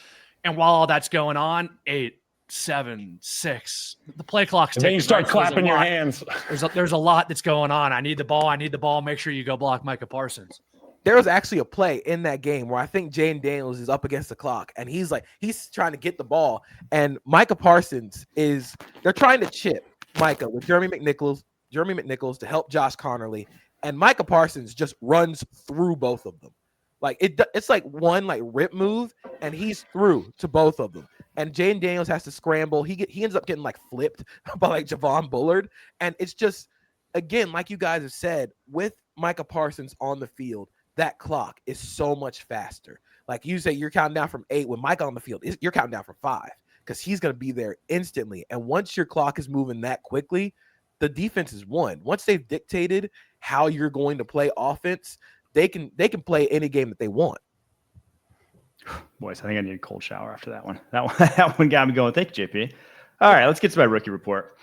And while all that's going on, 8, 7, 6, the play clock's ticking. Then you start clapping your hands. There's a lot that's going on. I need the ball. Make sure you go block Micah Parsons. There was actually a play in that game where I think Jaden Daniels is up against the clock, and he's trying to get the ball, and Micah Parsons they're trying to chip Micah with Jeremy McNichols to help Josh Connerly, and Micah Parsons just runs through both of them. Like it's like one like rip move, and he's through to both of them. And Jaden Daniels has to scramble. He ends up getting like flipped by like Javon Bullard, and it's just, again, like you guys have said, with Micah Parsons on the field, that clock is so much faster. Like you say, you're counting down from 8. With Micah on the field, you're counting down from 5 because he's going to be there instantly. And once your clock is moving that quickly, the defense is won. Once they've dictated how you're going to play offense, they can play any game that they want. Boys, I think I need a cold shower after that one. That one got me going. Thank you, JP. All right, let's get to my rookie report.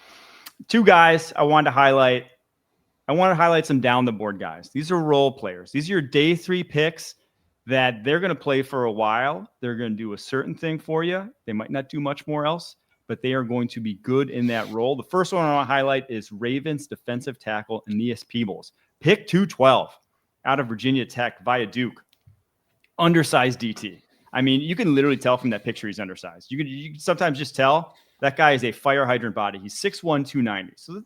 2 guys I wanted to highlight. I want to highlight some down the board guys. These are role players. These are your day 3 picks that they're going to play for a while. They're going to do a certain thing for you. They might not do much more else, but they are going to be good in that role. The first one I want to highlight is Ravens defensive tackle Aeneas Peebles. Pick 212 out of Virginia Tech via Duke. Undersized DT. I mean, you can literally tell from that picture he's undersized. You can sometimes just tell that guy is a fire hydrant body. He's 6'1", 290. So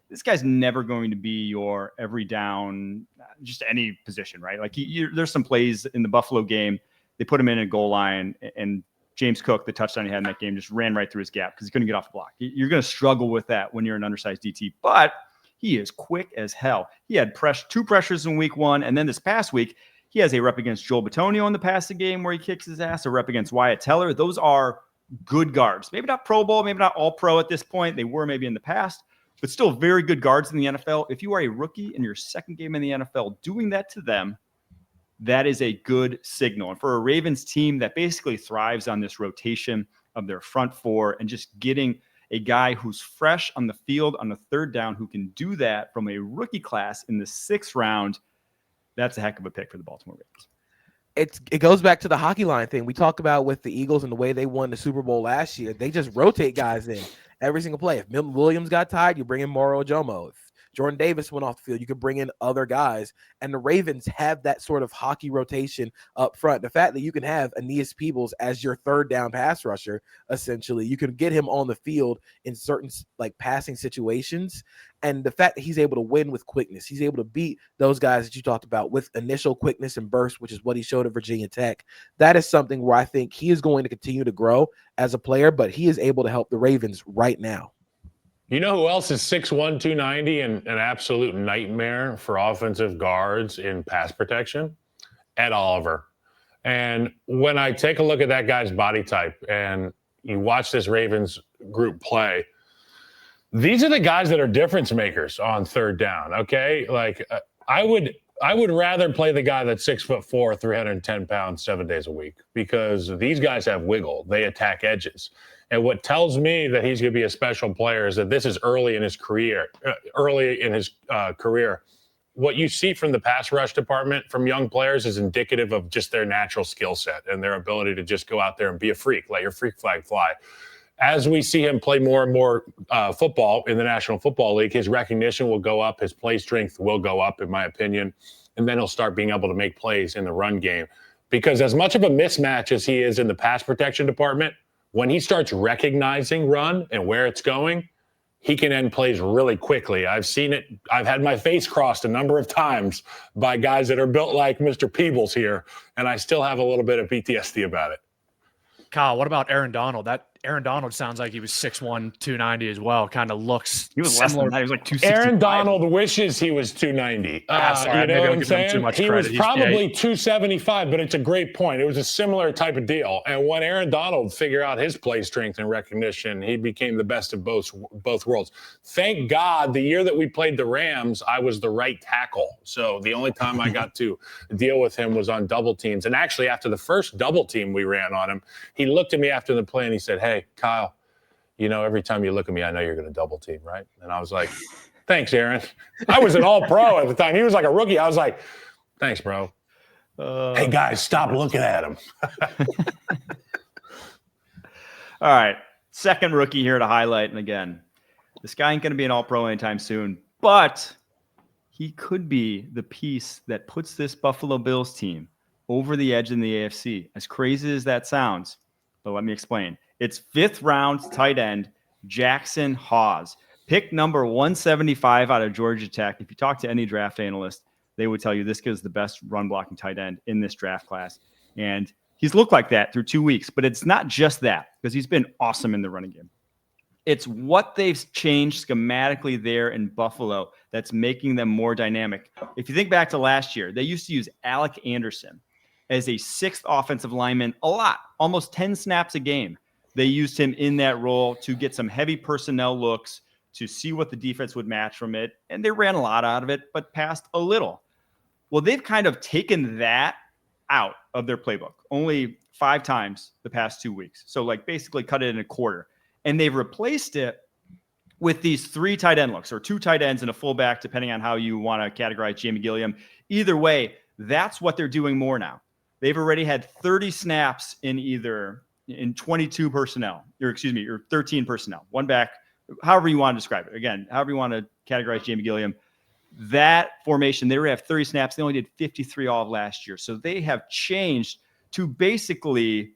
this guy's never going to be your every down, just any position, right? Like there's some plays in the Buffalo game. They put him in a goal line, and James Cook, the touchdown he had in that game, just ran right through his gap because he couldn't get off the block. You're going to struggle with that when you're an undersized DT, but he is quick as hell. He had 2 pressures in week 1, and then this past week, he has a rep against Joel Bitonio in the passing game where he kicks his ass, a rep against Wyatt Teller. Those are good guards. Maybe not Pro Bowl, maybe not all pro at this point. They were maybe in the past, but still very good guards in the NFL. If you are a rookie in your second game in the NFL, doing that to them, that is a good signal. And for a Ravens team that basically thrives on this rotation of their front 4 and just getting a guy who's fresh on the field on the third down who can do that from a rookie class in the 6th round, that's a heck of a pick for the Baltimore Ravens. It goes back to the hockey line thing we talk about with the Eagles and the way they won the Super Bowl last year. They just rotate guys in every single play. If Milton Williams got tired, you bring in Moro Ojomo. If Jordan Davis went off the field, you could bring in other guys. And the Ravens have that sort of hockey rotation up front. The fact that you can have Aeneas Peebles as your third down pass rusher, essentially, you can get him on the field in certain like passing situations. And the fact that he's able to win with quickness, he's able to beat those guys that you talked about with initial quickness and burst, which is what he showed at Virginia Tech. That is something where I think he is going to continue to grow as a player, but he is able to help the Ravens right now. You know who else is 6'1", 290 and an absolute nightmare for offensive guards in pass protection? Ed Oliver. And when I take a look at that guy's body type and you watch this Ravens group play, these are the guys that are difference makers on third down, okay? Like I would rather play the guy that's 6'4", 310 pounds, 7 days a week, because these guys have wiggle. They attack edges. And what tells me that he's going to be a special player is that this is early in his career. What you see from the pass rush department from young players is indicative of just their natural skill set and their ability to just go out there and be a freak, let your freak flag fly. As we see him play more and more football in the National Football League, his recognition will go up, his play strength will go up, in my opinion, and then he'll start being able to make plays in the run game. Because as much of a mismatch as he is in the pass protection department, when he starts recognizing run and where it's going, he can end plays really quickly. I've seen it. I've had my face crossed a number of times by guys that are built like Mr. Peebles here, and I still have a little bit of PTSD about it. Kyle, what about Aaron Donald? That Aaron Donald sounds like he was 6'1", 290 as well. Kind of looks He was similar. less than that. He was like 265. Aaron Donald wishes he was 290. Sorry, you know what I'm saying? Too much He credit. was probably 275, but it's a great point. It was a similar type of deal. And when Aaron Donald figured out his play strength and recognition, he became the best of both worlds. Thank God the year that we played the Rams, I was the right tackle. So the only time I got to deal with him was on double teams. And actually, after the first double team we ran on him, he looked at me after the play and he said, "Hey, Kyle, you know, every time you look at me, I know you're going to double team, right?" And I was like, "Thanks, Aaron." I was an all-pro at the time. He was like a rookie. I was like, "Thanks, bro." Hey, guys, stop looking at him. All right. Second rookie here to highlight. And again, this guy ain't going to be an all-pro anytime soon, but he could be the piece that puts this Buffalo Bills team over the edge in the AFC. As crazy as that sounds, but let me explain. It's 5th round tight end, Jackson Hawes. Pick number 175 out of Georgia Tech. If you talk to any draft analyst, they would tell you this is the best run blocking tight end in this draft class. And he's looked like that through 2 weeks, but it's not just that, because he's been awesome in the running game. It's what they've changed schematically there in Buffalo that's making them more dynamic. If you think back to last year, they used to use Alec Anderson as a 6th offensive lineman a lot, almost 10 snaps a game. They used him in that role to get some heavy personnel looks, to see what the defense would match from it. And they ran a lot out of it, but passed a little. Well, they've kind of taken that out of their playbook only 5 times the past 2 weeks. So like basically cut it in a quarter. And they've replaced it with these 3 tight end looks, or 2 tight ends and a fullback, depending on how you want to categorize Jamie Gilliam. Either way, that's what they're doing more now. They've already had 30 snaps in either in 22 personnel, or 13 personnel, one back, however you want to describe it. Again, however you want to categorize Jamie Gilliam, that formation, they have 30 snaps. They only did 53 all of last year. So they have changed to basically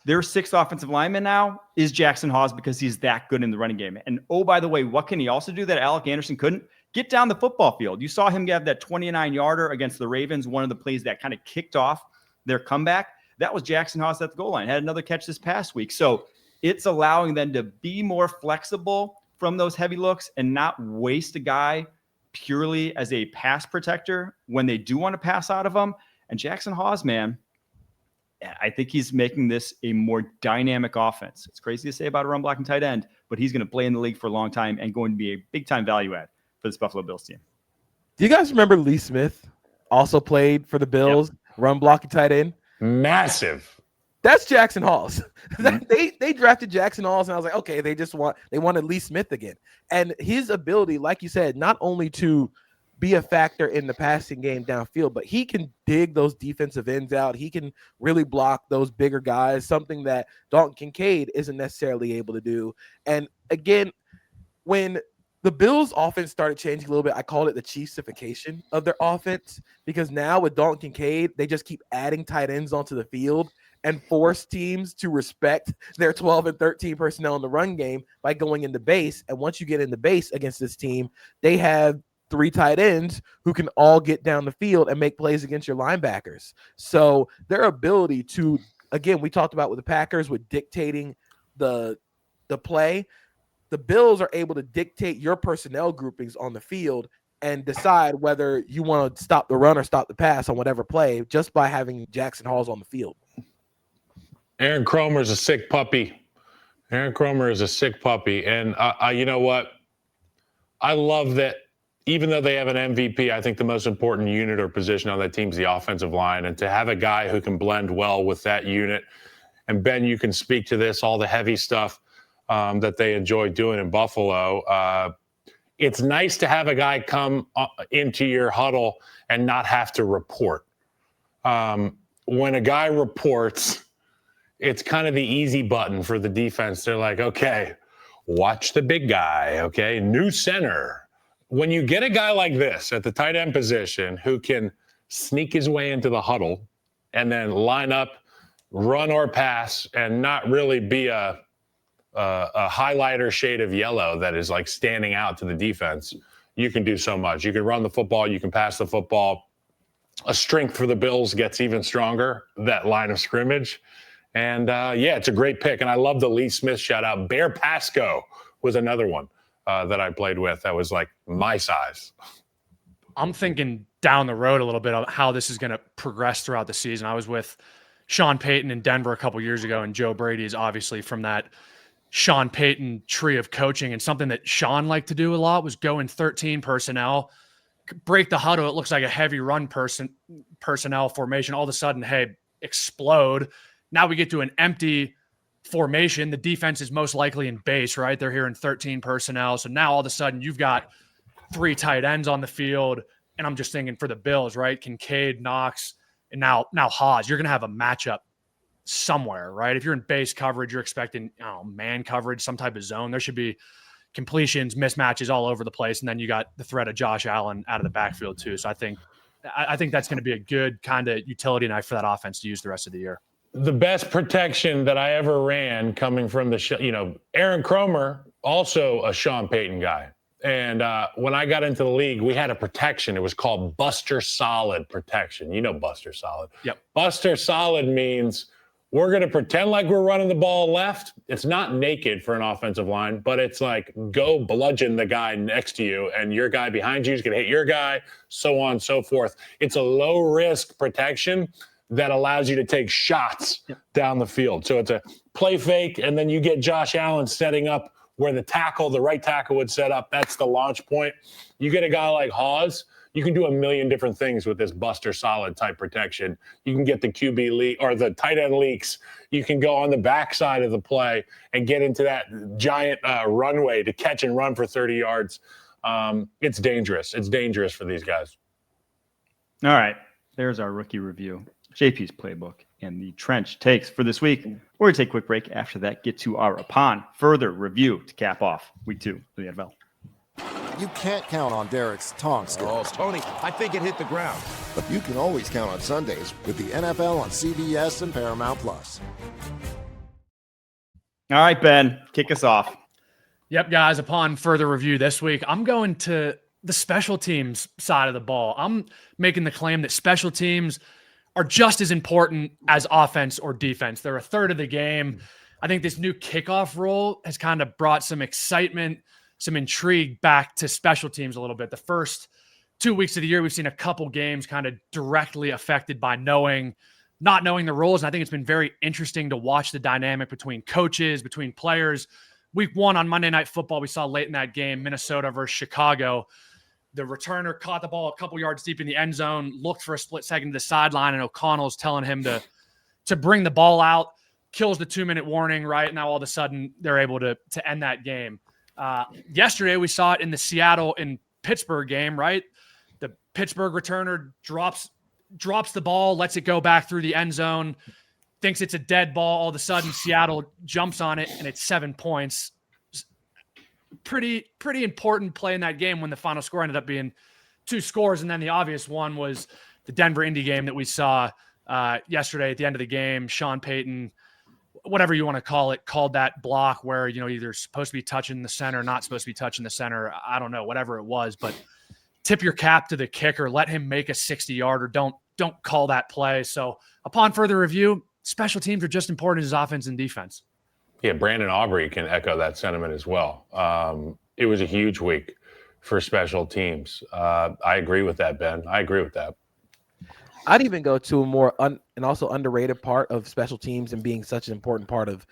their sixth offensive lineman now is Jackson Hawes because he's that good in the running game. And oh, by the way, what can he also do that Alec Anderson couldn't? Get down the football field. You saw him have that 29-yarder against the Ravens, one of the plays that kind of kicked off their comeback. That was Jackson Hawes at the goal line. Had another catch this past week. So it's allowing them to be more flexible from those heavy looks and not waste a guy purely as a pass protector when they do want to pass out of them. And Jackson Hawes, man, I think he's making this a more dynamic offense. It's crazy to say about a run blocking tight end, but he's going to play in the league for a long time and going to be a big-time value add for this Buffalo Bills team. Do you guys remember Lee Smith also played for the Bills, run blocking tight end? Massive. That's Jackson Hawes. They drafted Jackson Hawes, and I was like, okay, they wanted Lee Smith again. And his ability, like you said, not only to be a factor in the passing game downfield, but he can dig those defensive ends out. He can really block those bigger guys, something that Dalton Kincaid isn't necessarily able to do. And again, when the Bills' offense started changing a little bit, I called it the Chiefsification of their offense, because now with Dalton Kincaid, they just keep adding tight ends onto the field and force teams to respect their 12 and 13 personnel in the run game by going into base. And once you get into base against this team, they have 3 tight ends who can all get down the field and make plays against your linebackers. So their ability to, again, we talked about with the Packers with dictating the play, the Bills are able to dictate your personnel groupings on the field and decide whether you want to stop the run or stop the pass on whatever play just by having Jackson Hawes on the field. Aaron Kromer is a sick puppy. And you know what? I love that even though they have an MVP, I think the most important unit or position on that team is the offensive line. And to have a guy who can blend well with that unit, and Ben, you can speak to this, all the heavy stuff that they enjoy doing in Buffalo. It's nice to have a guy come into your huddle and not have to report. When a guy reports, it's kind of the easy button for the defense. They're like, okay, watch the big guy, okay, new center. When you get a guy like this at the tight end position who can sneak his way into the huddle and then line up, run or pass, and not really be a highlighter shade of yellow that is like standing out to the defense, you can do so much. You can run the football, you can pass the football. A strength for the Bills gets even stronger, that line of scrimmage. And it's a great pick. And I love the Lee Smith shout out. Bear Pasco was another one that I played with that was like my size. I'm thinking down the road a little bit on how this is going to progress throughout the season. I was with Sean Payton in Denver a couple years ago, and Joe Brady is obviously from that Sean Payton tree of coaching. And something that Sean liked to do a lot was go in 13 personnel, break the huddle. It looks like a heavy run personnel formation. All of a sudden, hey, explode. Now we get to an empty formation. The defense is most likely in base, right? They're here in 13 personnel. So now all of a sudden you've got 3 tight ends on the field. And I'm just thinking for the Bills, right? Kincaid, Knox, and now Hawes. You're going to have a matchup somewhere, right? If you're in base coverage, you're expecting man coverage, some type of zone. There should be completions, mismatches all over the place. And then you got the threat of Josh Allen out of the backfield too. So I think that's going to be a good kind of utility knife for that offense to use the rest of the year. The best protection that I ever ran coming from Aaron Kromer, also a Sean Payton guy. And when I got into the league, we had a protection. It was called Buster Solid protection. You know Buster Solid. Yep. Buster Solid means we're going to pretend like we're running the ball left. It's not naked for an offensive line, but it's like go bludgeon the guy next to you, and your guy behind you is going to hit your guy, so on and so forth. It's a low-risk protection that allows you to take shots down the field. So it's a play fake, and then you get Josh Allen setting up where the right tackle would set up. That's the launch point. You get a guy like Hawes, you can do a million different things with this Buster Solid type protection. You can get the QB leak or the tight end leaks. You can go on the backside of the play and get into that giant runway to catch and run for 30 yards. It's dangerous. It's dangerous for these guys. All right. There's our rookie review. JP's playbook. and the Trench takes for this week. We're going to take a quick break. After that, get to our Upon Further review to cap off week 2 of the NFL. You can't count on Derek's tong skills. Oh, Tony, I think it hit the ground. But you can always count on Sundays with the NFL on CBS and Paramount Plus. All right, Ben, kick us off. Yep, guys, upon further review this week, I'm going to the special teams side of the ball. I'm making the claim that special teams are just as important as offense or defense. They're a third of the game. I think this new kickoff rule has kind of brought some excitement, some intrigue back to special teams a little bit. The first 2 weeks of the year, we've seen a couple games kind of directly affected by not knowing the rules. And I think it's been very interesting to watch the dynamic between coaches, between players. Week 1 on Monday Night Football, we saw late in that game, Minnesota versus Chicago. The returner caught the ball a couple yards deep in the end zone, looked for a split second to the sideline, and O'Connell's telling him to bring the ball out, kills the 2-minute warning, right? Now all of a sudden they're able to end that game. Yesterday we saw it in the Seattle and Pittsburgh game, right? The Pittsburgh returner drops the ball, lets it go back through the end zone, thinks it's a dead ball. All of a sudden Seattle jumps on it and it's 7 points. Pretty important play in that game when the final score ended up being 2 scores. And then the obvious one was the Denver-Indy game that we saw yesterday at the end of the game. Sean Payton, whatever you want to call it, called that block where, either supposed to be touching the center, not supposed to be touching the center. I don't know, whatever it was, but tip your cap to the kicker, let him make a 60-yarder. Don't call that play. So upon further review, special teams are just important as offense and defense. Yeah, Brandon Aubrey can echo that sentiment as well. It was a huge week for special teams. I agree with that, Ben. I agree with that. I'd even go to a more and also underrated part of special teams and being such an important part of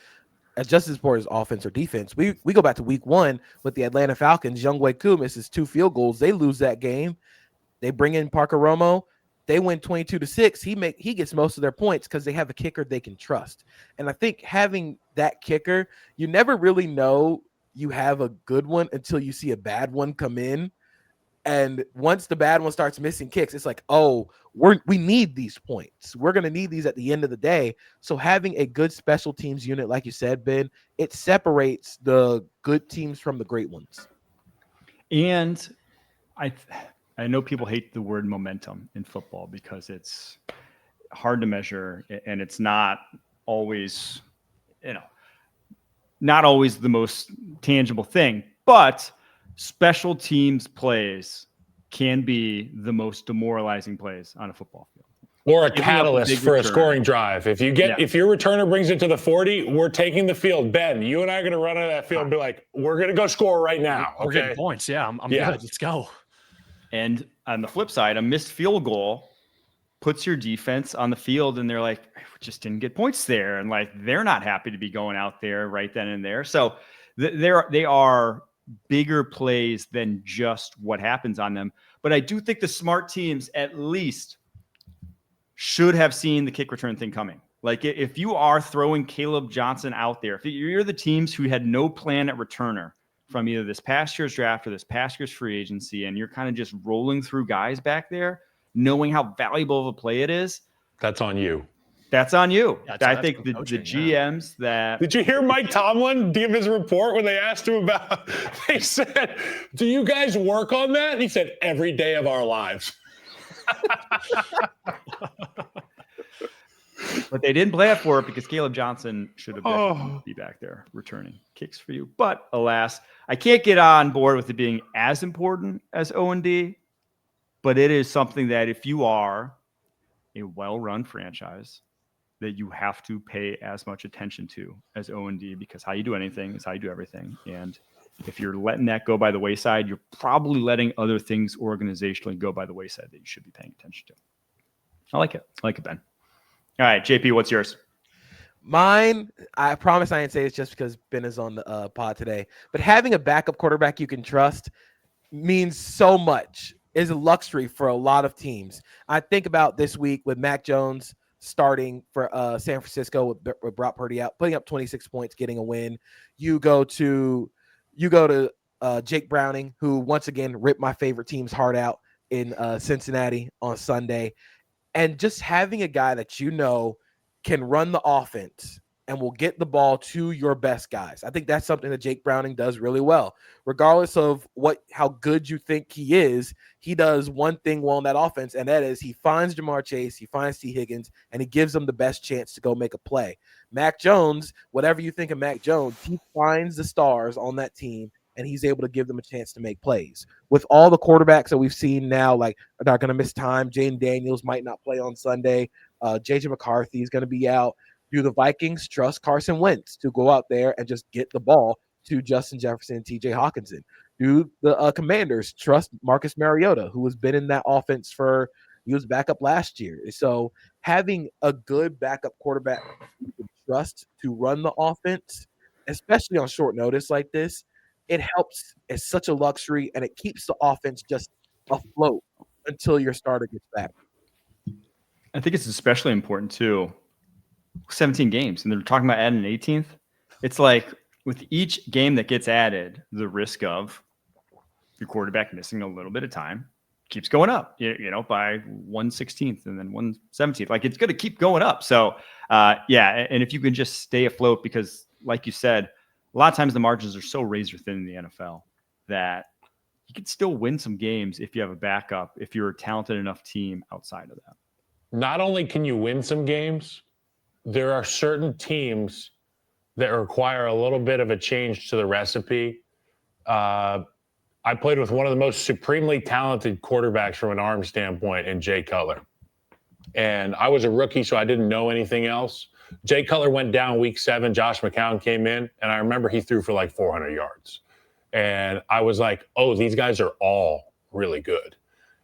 just as important as offense or defense. We go back to week 1 with the Atlanta Falcons. Younghoe Koo misses 2 field goals. They lose that game. They bring in Parker Romo. They win 22-6. He gets most of their points because they have a kicker they can trust. And I think having that kicker, you never really know you have a good one until you see a bad one come in. And once the bad one starts missing kicks, it's like, oh, we need these points. We're going to need these at the end of the day. So having a good special teams unit, like you said, Ben, it separates the good teams from the great ones. And I know people hate the word momentum in football because it's hard to measure and it's not always, not always the most tangible thing, but special teams plays can be the most demoralizing plays on a football field. Or a catalyst for a scoring drive. If your returner brings it to the 40, we're taking the field. Ben, you and I are going to run out of that field and be like, we're going to go score right now. We're getting points. Yeah, I'm good. Let's go. And on the flip side, a missed field goal puts your defense on the field and they're like, we just didn't get points there. And they're not happy to be going out there right then and there. So they are bigger plays than just what happens on them. But I do think the smart teams at least should have seen the kick return thing coming. If you are throwing Caleb Johnson out there, if you're the teams who had no plan at returner from either this past year's draft or this past year's free agency, and you're kind of just rolling through guys back there, knowing how valuable of a play it is. That's on you. That's on you. I think the coaching, GMs that... Did you hear Mike Tomlin give his report when they asked him about... They said, do you guys work on that? And he said, every day of our lives. But they didn't play for it because Caleb Johnson should have be back there returning kicks for you. But alas, I can't get on board with it being as important as O&D, but it is something that if you are a well-run franchise, that you have to pay as much attention to as O&D, because how you do anything is how you do everything. And if you're letting that go by the wayside, you're probably letting other things organizationally go by the wayside that you should be paying attention to. I like it, Ben. All right, JP, what's yours? Mine, I promise I didn't say it's just because Ben is on the pod today, but having a backup quarterback you can trust means so much. Is a luxury for a lot of teams. I think about this week with Mac Jones starting for San Francisco with Brock Purdy out, putting up 26 points, getting a win. You go to Jake Browning, who once again ripped my favorite team's heart out in Cincinnati on Sunday. And just having a guy that can run the offense and will get the ball to your best guys. I think that's something that Jake Browning does really well. Regardless of how good you think he is, he does one thing well in that offense, and that is he finds Jamar Chase, he finds T. Higgins, and he gives them the best chance to go make a play. Mac Jones, whatever you think of Mac Jones, he finds the stars on that team, and he's able to give them a chance to make plays. With all the quarterbacks that we've seen now, like they're going to miss time. Jaden Daniels might not play on Sunday. J.J. McCarthy is going to be out. Do the Vikings trust Carson Wentz to go out there and just get the ball to Justin Jefferson and T.J. Hawkinson? Do the Commanders trust Marcus Mariota, who has been in that offense he was backup last year? So having a good backup quarterback you can trust to run the offense, especially on short notice like this, it helps. It's such a luxury, and it keeps the offense just afloat until your starter gets back. I think it's especially important too. 17 games, and they're talking about adding an 18th. It's like with each game that gets added, the risk of your quarterback missing a little bit of time keeps going up, by 1/16th and then 1/17th. Like it's going to keep going up. So, and if you can just stay afloat, because like you said, a lot of times the margins are so razor thin in the NFL that you can still win some games if you have a backup, if you're a talented enough team outside of that. Not only can you win some games, there are certain teams that require a little bit of a change to the recipe. I played with one of the most supremely talented quarterbacks from an arm standpoint in Jay Cutler. And I was a rookie, so I didn't know anything else. Jay Cutler went down week 7. Josh McCown came in, and I remember he threw for like 400 yards. And I was like, oh, these guys are all really good.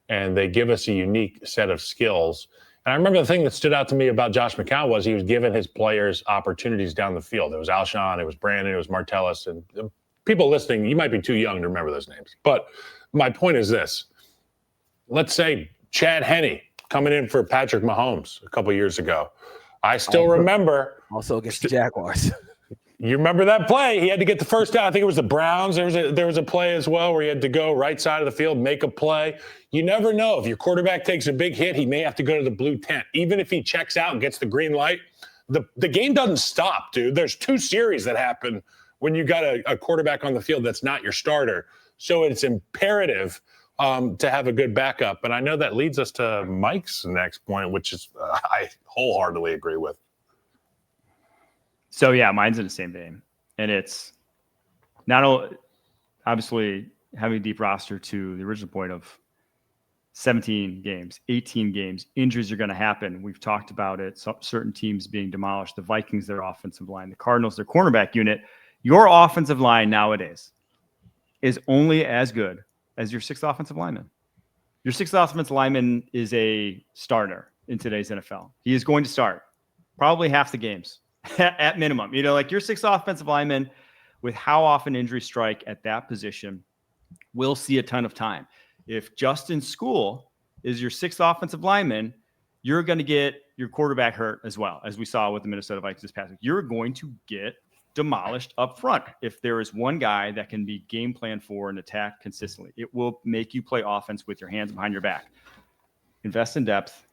And they give us a unique set of skills. And I remember the thing that stood out to me about Josh McCown was he was giving his players opportunities down the field. It was Alshon, it was Brandon, it was Martellus. And people listening, you might be too young to remember those names. But my point is this. Let's say Chad Henne coming in for Patrick Mahomes a couple years ago. I still remember. Also against the Jaguars. You remember that play? He had to get the first down. I think it was the Browns. There was a play as well where he had to go right side of the field, make a play. You never know. If your quarterback takes a big hit, he may have to go to the blue tent. Even if he checks out and gets the green light, the game doesn't stop, dude. There's 2 series that happen when you got a quarterback on the field that's not your starter. So it's imperative to have a good backup. And I know that leads us to Mike's next point, which is I wholeheartedly agree with. So yeah, mine's in the same vein, and it's not only obviously having a deep roster to the original point of 17 games, 18 games, injuries are going to happen. We've talked about it. Certain teams being demolished, the Vikings, their offensive line, the Cardinals, their cornerback unit. Your offensive line nowadays is only as good as your 6th offensive lineman. Your 6th offensive lineman is a starter in today's NFL. He is going to start probably half the games. At minimum, like your 6th offensive lineman, with how often injuries strike at that position, will see a ton of time. If Justin School is your 6th offensive lineman, you're going to get your quarterback hurt as well, as we saw with the Minnesota Vikings this past week. You're going to get demolished up front. If there is one guy that can be game planned for and attack consistently, it will make you play offense with your hands behind your back. Invest in depth,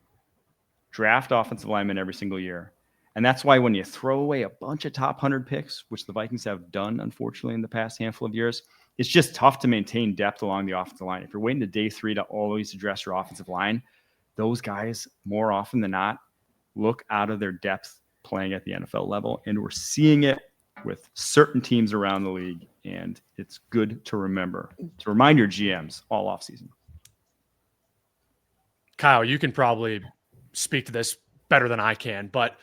draft offensive linemen every single year. And that's why when you throw away a bunch of top 100 picks, which the Vikings have done, unfortunately, in the past handful of years, it's just tough to maintain depth along the offensive line. If you're waiting to day 3 to always address your offensive line, those guys, more often than not, look out of their depth playing at the NFL level. And we're seeing it with certain teams around the league. And it's good to remember, to remind your GMs all offseason. Kyle, you can probably speak to this better than I can, but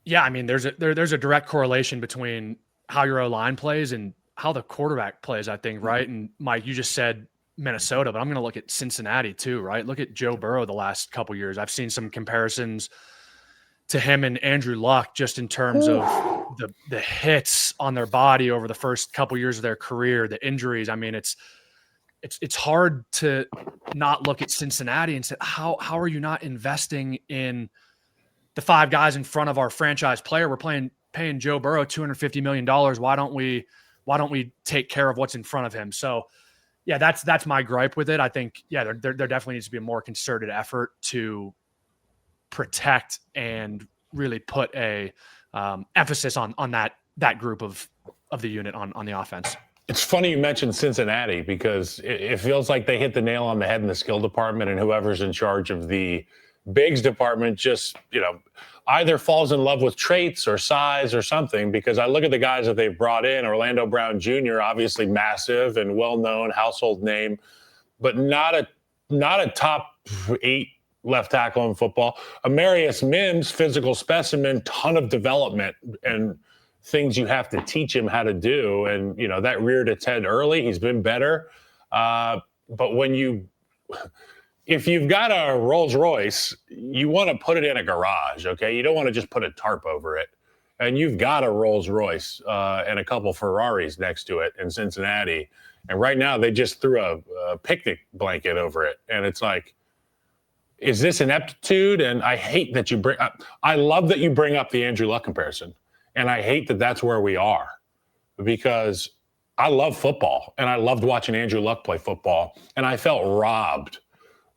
yeah, I mean, there's a direct correlation between how your O-line plays and how the quarterback plays, I think, right? And Mike, you just said Minnesota, but I'm going to look at Cincinnati too, right? Look at Joe Burrow the last couple of years. I've seen some comparisons to him and Andrew Luck just in terms of the hits on their body over the first couple of years of their career, the injuries. I mean, it's hard to not look at Cincinnati and say, how are you not investing in the 5 guys in front of our franchise player? We're paying Joe Burrow $250 million. Why don't we take care of what's in front of him? So yeah, that's my gripe with it. I think, yeah, there definitely needs to be a more concerted effort to protect and really put a emphasis on that group of the unit on the offense. It's funny you mentioned Cincinnati because it feels like they hit the nail on the head in the skill department, and whoever's in charge of the bigs department just, either falls in love with traits or size or something, because I look at the guys that they've brought in. Orlando Brown Jr., obviously massive and well-known household name, but not a top 8 left tackle in football. Amarius Mims, physical specimen, ton of development and things you have to teach him how to do. And, that reared its head early. He's been better. But if you've got a Rolls Royce, you want to put it in a garage, okay? You don't want to just put a tarp over it. And you've got a Rolls Royce and a couple Ferraris next to it in Cincinnati. And right now they just threw a picnic blanket over it. And it's like, is this ineptitude? And I hate that I love that you bring up the Andrew Luck comparison. And I hate that that's where we are, because I love football and I loved watching Andrew Luck play football. And I felt robbed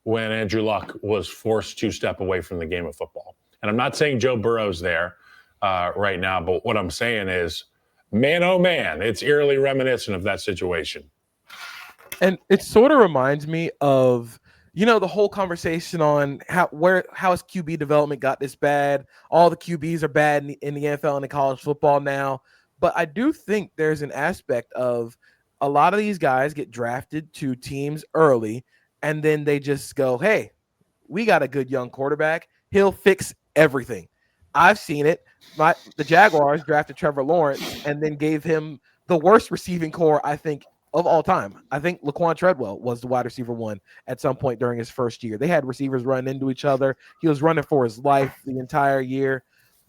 when Andrew Luck was forced to step away from the game of football. And I'm not saying Joe Burrow's there right now, but what I'm saying is, man, oh man, it's eerily reminiscent of that situation. And it sort of reminds me of, the whole conversation on how has QB development got this bad? All the QBs are bad in the NFL and in college football now. But I do think there's an aspect of a lot of these guys get drafted to teams early, and then they just go, hey, we got a good young quarterback. He'll fix everything. I've seen it. The Jaguars drafted Trevor Lawrence and then gave him the worst receiving core, I think, of all time. I think Laquan Treadwell was the wide receiver 1 at some point during his first year. They had receivers run into each other. He was running for his life the entire year.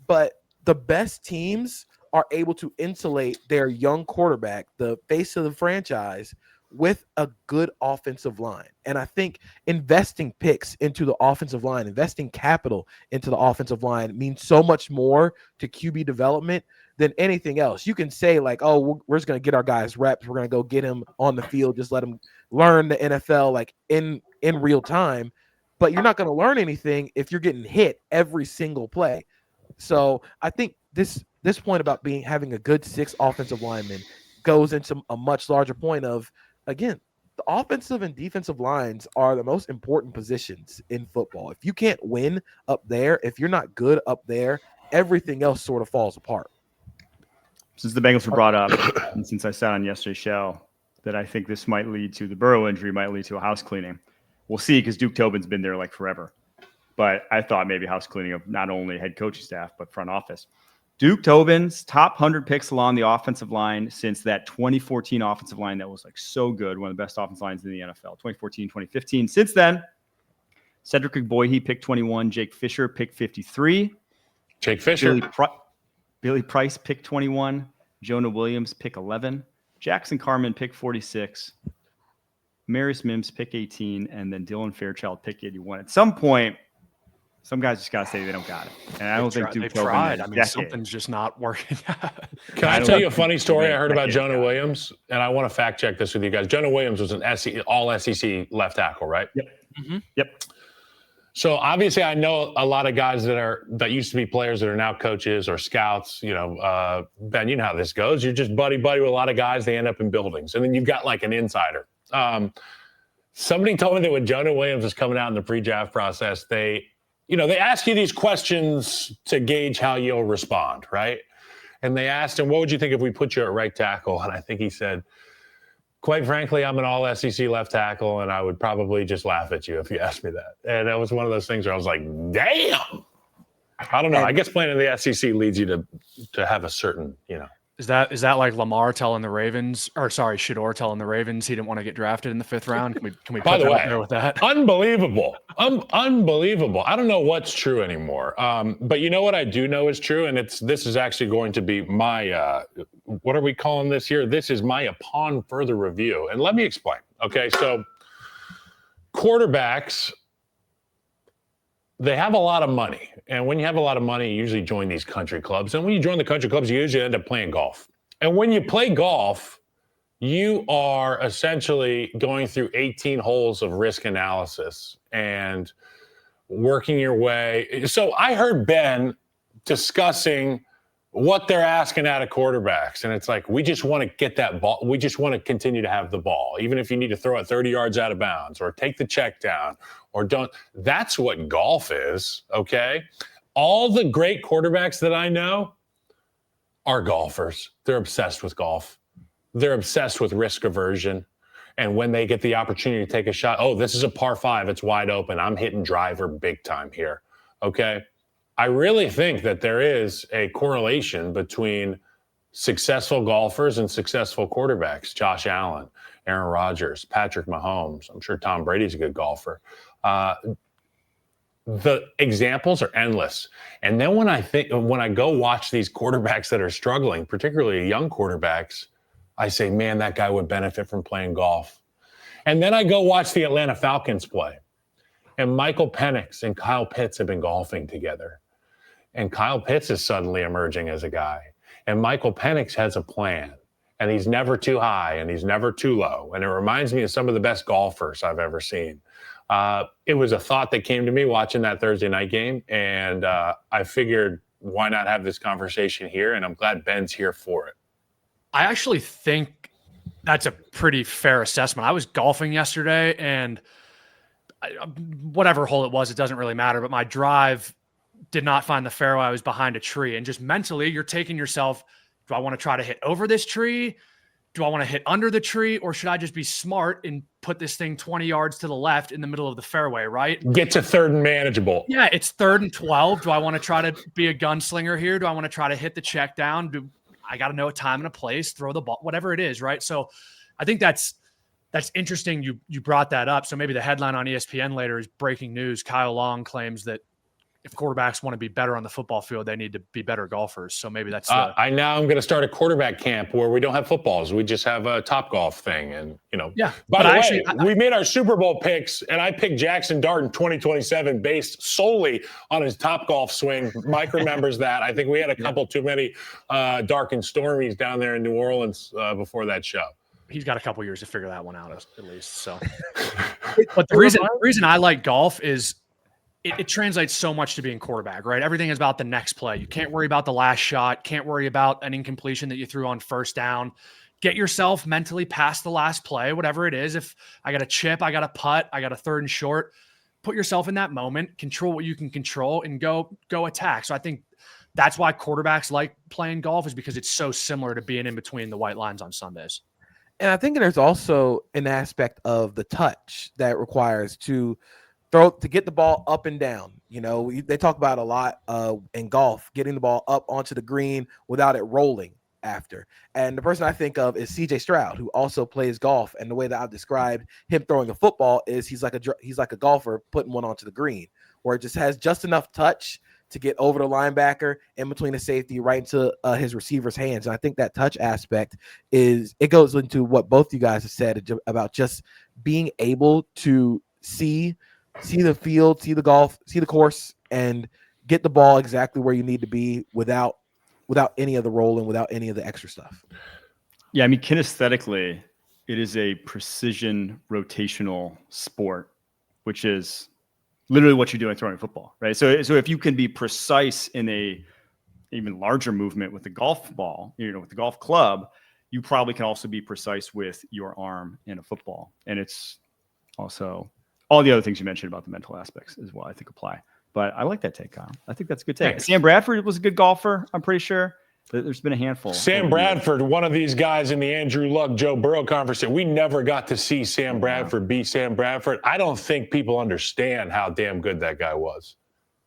But the best teams are able to insulate their young quarterback, the face of the franchise, with a good offensive line. And I think investing picks into the offensive line, investing capital into the offensive line means so much more to QB development than anything else. You can say like, oh, we're just going to get our guys reps. We're going to go get him on the field. Just let him learn the NFL like in real time. But you're not going to learn anything if you're getting hit every single play. So I think this point about having a good 6 offensive linemen goes into a much larger point of, again, the offensive and defensive lines are the most important positions in football. If you can't win up there, if you're not good up there, everything else sort of falls apart. Since the Bengals were brought up, and since I said on yesterday's show that I think this might lead to the Burrow injury, might lead to a house cleaning. We'll see, because Duke Tobin's been there like forever. But I thought maybe house cleaning of not only head coaching staff, but front office. Duke Tobin's top 100 picks along the offensive line since that 2014 offensive line that was like so good, one of the best offensive lines in the NFL, 2014, 2015. Since then, Cedric Igboehe picked 21, Jake Fisher picked 53. Jake Fisher. Billy Price picked 21, Jonah Williams pick 11, Jackson Carman pick 46, Marius Mims pick 18, and then Dylan Fairchild pick 81. At some point, some guys just got to say they don't got it. And I don't think Duke Tobin tried. I mean, something's just not working. Can I tell you a funny story I heard about Jonah Williams? And I want to fact check this with you guys. Jonah Williams was an all SEC left tackle, right? Yep. Mm-hmm. Yep. So obviously I know a lot of guys that used to be players that are now coaches or scouts. Ben, you know how this goes. You're just buddy with a lot of guys. They end up in buildings. And then you've got like an insider. Somebody told me that when Jonah Williams was coming out in the pre-draft process, they ask you these questions to gauge how you'll respond, right? And they asked him, what would you think if we put you at right tackle? And I think he said, quite frankly, I'm an all SEC left tackle, and I would probably just laugh at you if you asked me that. And that was one of those things where I was like, damn. I don't know. I guess playing in the SEC leads you to have a certain, Is that like Lamar telling the Ravens, Shador telling the Ravens he didn't want to get drafted in the 5th round? Can we By put the that way, up there with that? Unbelievable. Unbelievable. I don't know what's true anymore. But you know what I do know is true, and this is actually going to be my what are we calling this here? This is my upon further review. And let me explain. Okay, so quarterbacks, they have a lot of money. And when you have a lot of money, you usually join these country clubs. And when you join the country clubs, you usually end up playing golf. And when you play golf, you are essentially going through 18 holes of risk analysis and working your way. So I heard Ben discussing what they're asking out of quarterbacks. And it's like, we just want to get that ball. We just want to continue to have the ball, even if you need to throw it 30 yards out of bounds or take the check down or don't. That's what golf is, okay? All the great quarterbacks that I know are golfers. They're obsessed with golf. They're obsessed with risk aversion. And when they get the opportunity to take a shot, oh, this is a par 5. It's wide open. I'm hitting driver big time here, okay? I really think that there is a correlation between successful golfers and successful quarterbacks. Josh Allen, Aaron Rodgers, Patrick Mahomes. I'm sure Tom Brady's a good golfer. The examples are endless. And then when I go watch these quarterbacks that are struggling, particularly young quarterbacks, I say, man, that guy would benefit from playing golf. And then I go watch the Atlanta Falcons play. And Michael Penix and Kyle Pitts have been golfing together. And Kyle Pitts is suddenly emerging as a guy. And Michael Penix has a plan. And he's never too high and he's never too low. And it reminds me of some of the best golfers I've ever seen. It was a thought that came to me watching that Thursday night game. And I figured, why not have this conversation here? And I'm glad Ben's here for it. I actually think that's a pretty fair assessment. I was golfing yesterday, and whatever hole it was, it doesn't really matter. But my drive did not find the fairway. I was behind a tree. And just mentally, you're taking yourself, do I want to try to hit over this tree? Do I want to hit under the tree? Or should I just be smart and put this thing 20 yards to the left in the middle of the fairway, right? Get to third and manageable. Yeah, it's 3rd and 12. Do I want to try to be a gunslinger here? Do I want to try to hit the check down? I got to know a time and a place, throw the ball, whatever it is, right? So I think that's interesting you brought that up. So maybe the headline on ESPN later is breaking news. Kyle Long claims that if quarterbacks want to be better on the football field, they need to be better golfers. So maybe that's I'm going to start a quarterback camp where we don't have footballs. We just have a Top Golf thing. And, yeah. By the way, we made our Super Bowl picks, and I picked Jackson Dart in 2027 based solely on his Top Golf swing. Mike remembers that. I think we had a couple too many dark and stormies down there in New Orleans before that show. He's got a couple years to figure that one out at least. So, but the reason I like golf is it translates so much to being quarterback, right? Everything is about the next play. You can't worry about the last shot. Can't worry about an incompletion that you threw on first down. Get yourself mentally past the last play, whatever it is. If I got a chip, I got a putt, I got a 3rd and short, put yourself in that moment, control what you can control, and go attack. So I think that's why quarterbacks like playing golf, is because it's so similar to being in between the white lines on Sundays. And I think there's also an aspect of the touch that requires to get the ball up and down. They talk about a lot in golf, getting the ball up onto the green without it rolling after. And the person I think of is CJ Stroud, who also plays golf. And the way that I've described him throwing a football is he's like a golfer putting one onto the green, where it just has just enough touch to get over the linebacker, in between the safety, right into his receiver's hands. And I think that touch aspect it goes into what both you guys have said about just being able to see the field, see the golf, see the course, and get the ball exactly where you need to be without any of the rolling, without any of the extra stuff. Yeah, I mean, kinesthetically, it is a precision rotational sport, which is literally what you're doing throwing football, right? So if you can be precise in a even larger movement with the golf ball, with the golf club, you probably can also be precise with your arm in a football. And it's also all the other things you mentioned about the mental aspects as well, I think apply. But I like that take, Kyle. I think that's a good take. Thanks. Sam Bradford was a good golfer, I'm pretty sure. There's been a handful. Sam Bradford, one of these guys in the Andrew Luck, Joe Burrow conversation. We never got to see Sam Bradford be Sam Bradford. I don't think people understand how damn good that guy was.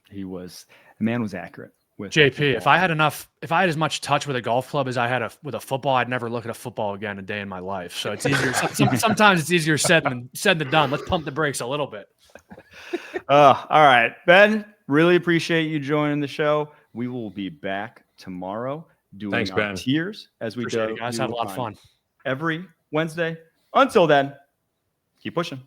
The man was accurate. With JP, if I had as much touch with a golf club as I had with a football, I'd never look at a football again a day in my life. So it's easier. Sometimes it's easier said than done. Let's pump the brakes a little bit. All right, Ben, really appreciate you joining the show. We will be back tomorrow doing our tiers as we do. You guys have a lot of fun every Wednesday. Until then, keep pushing.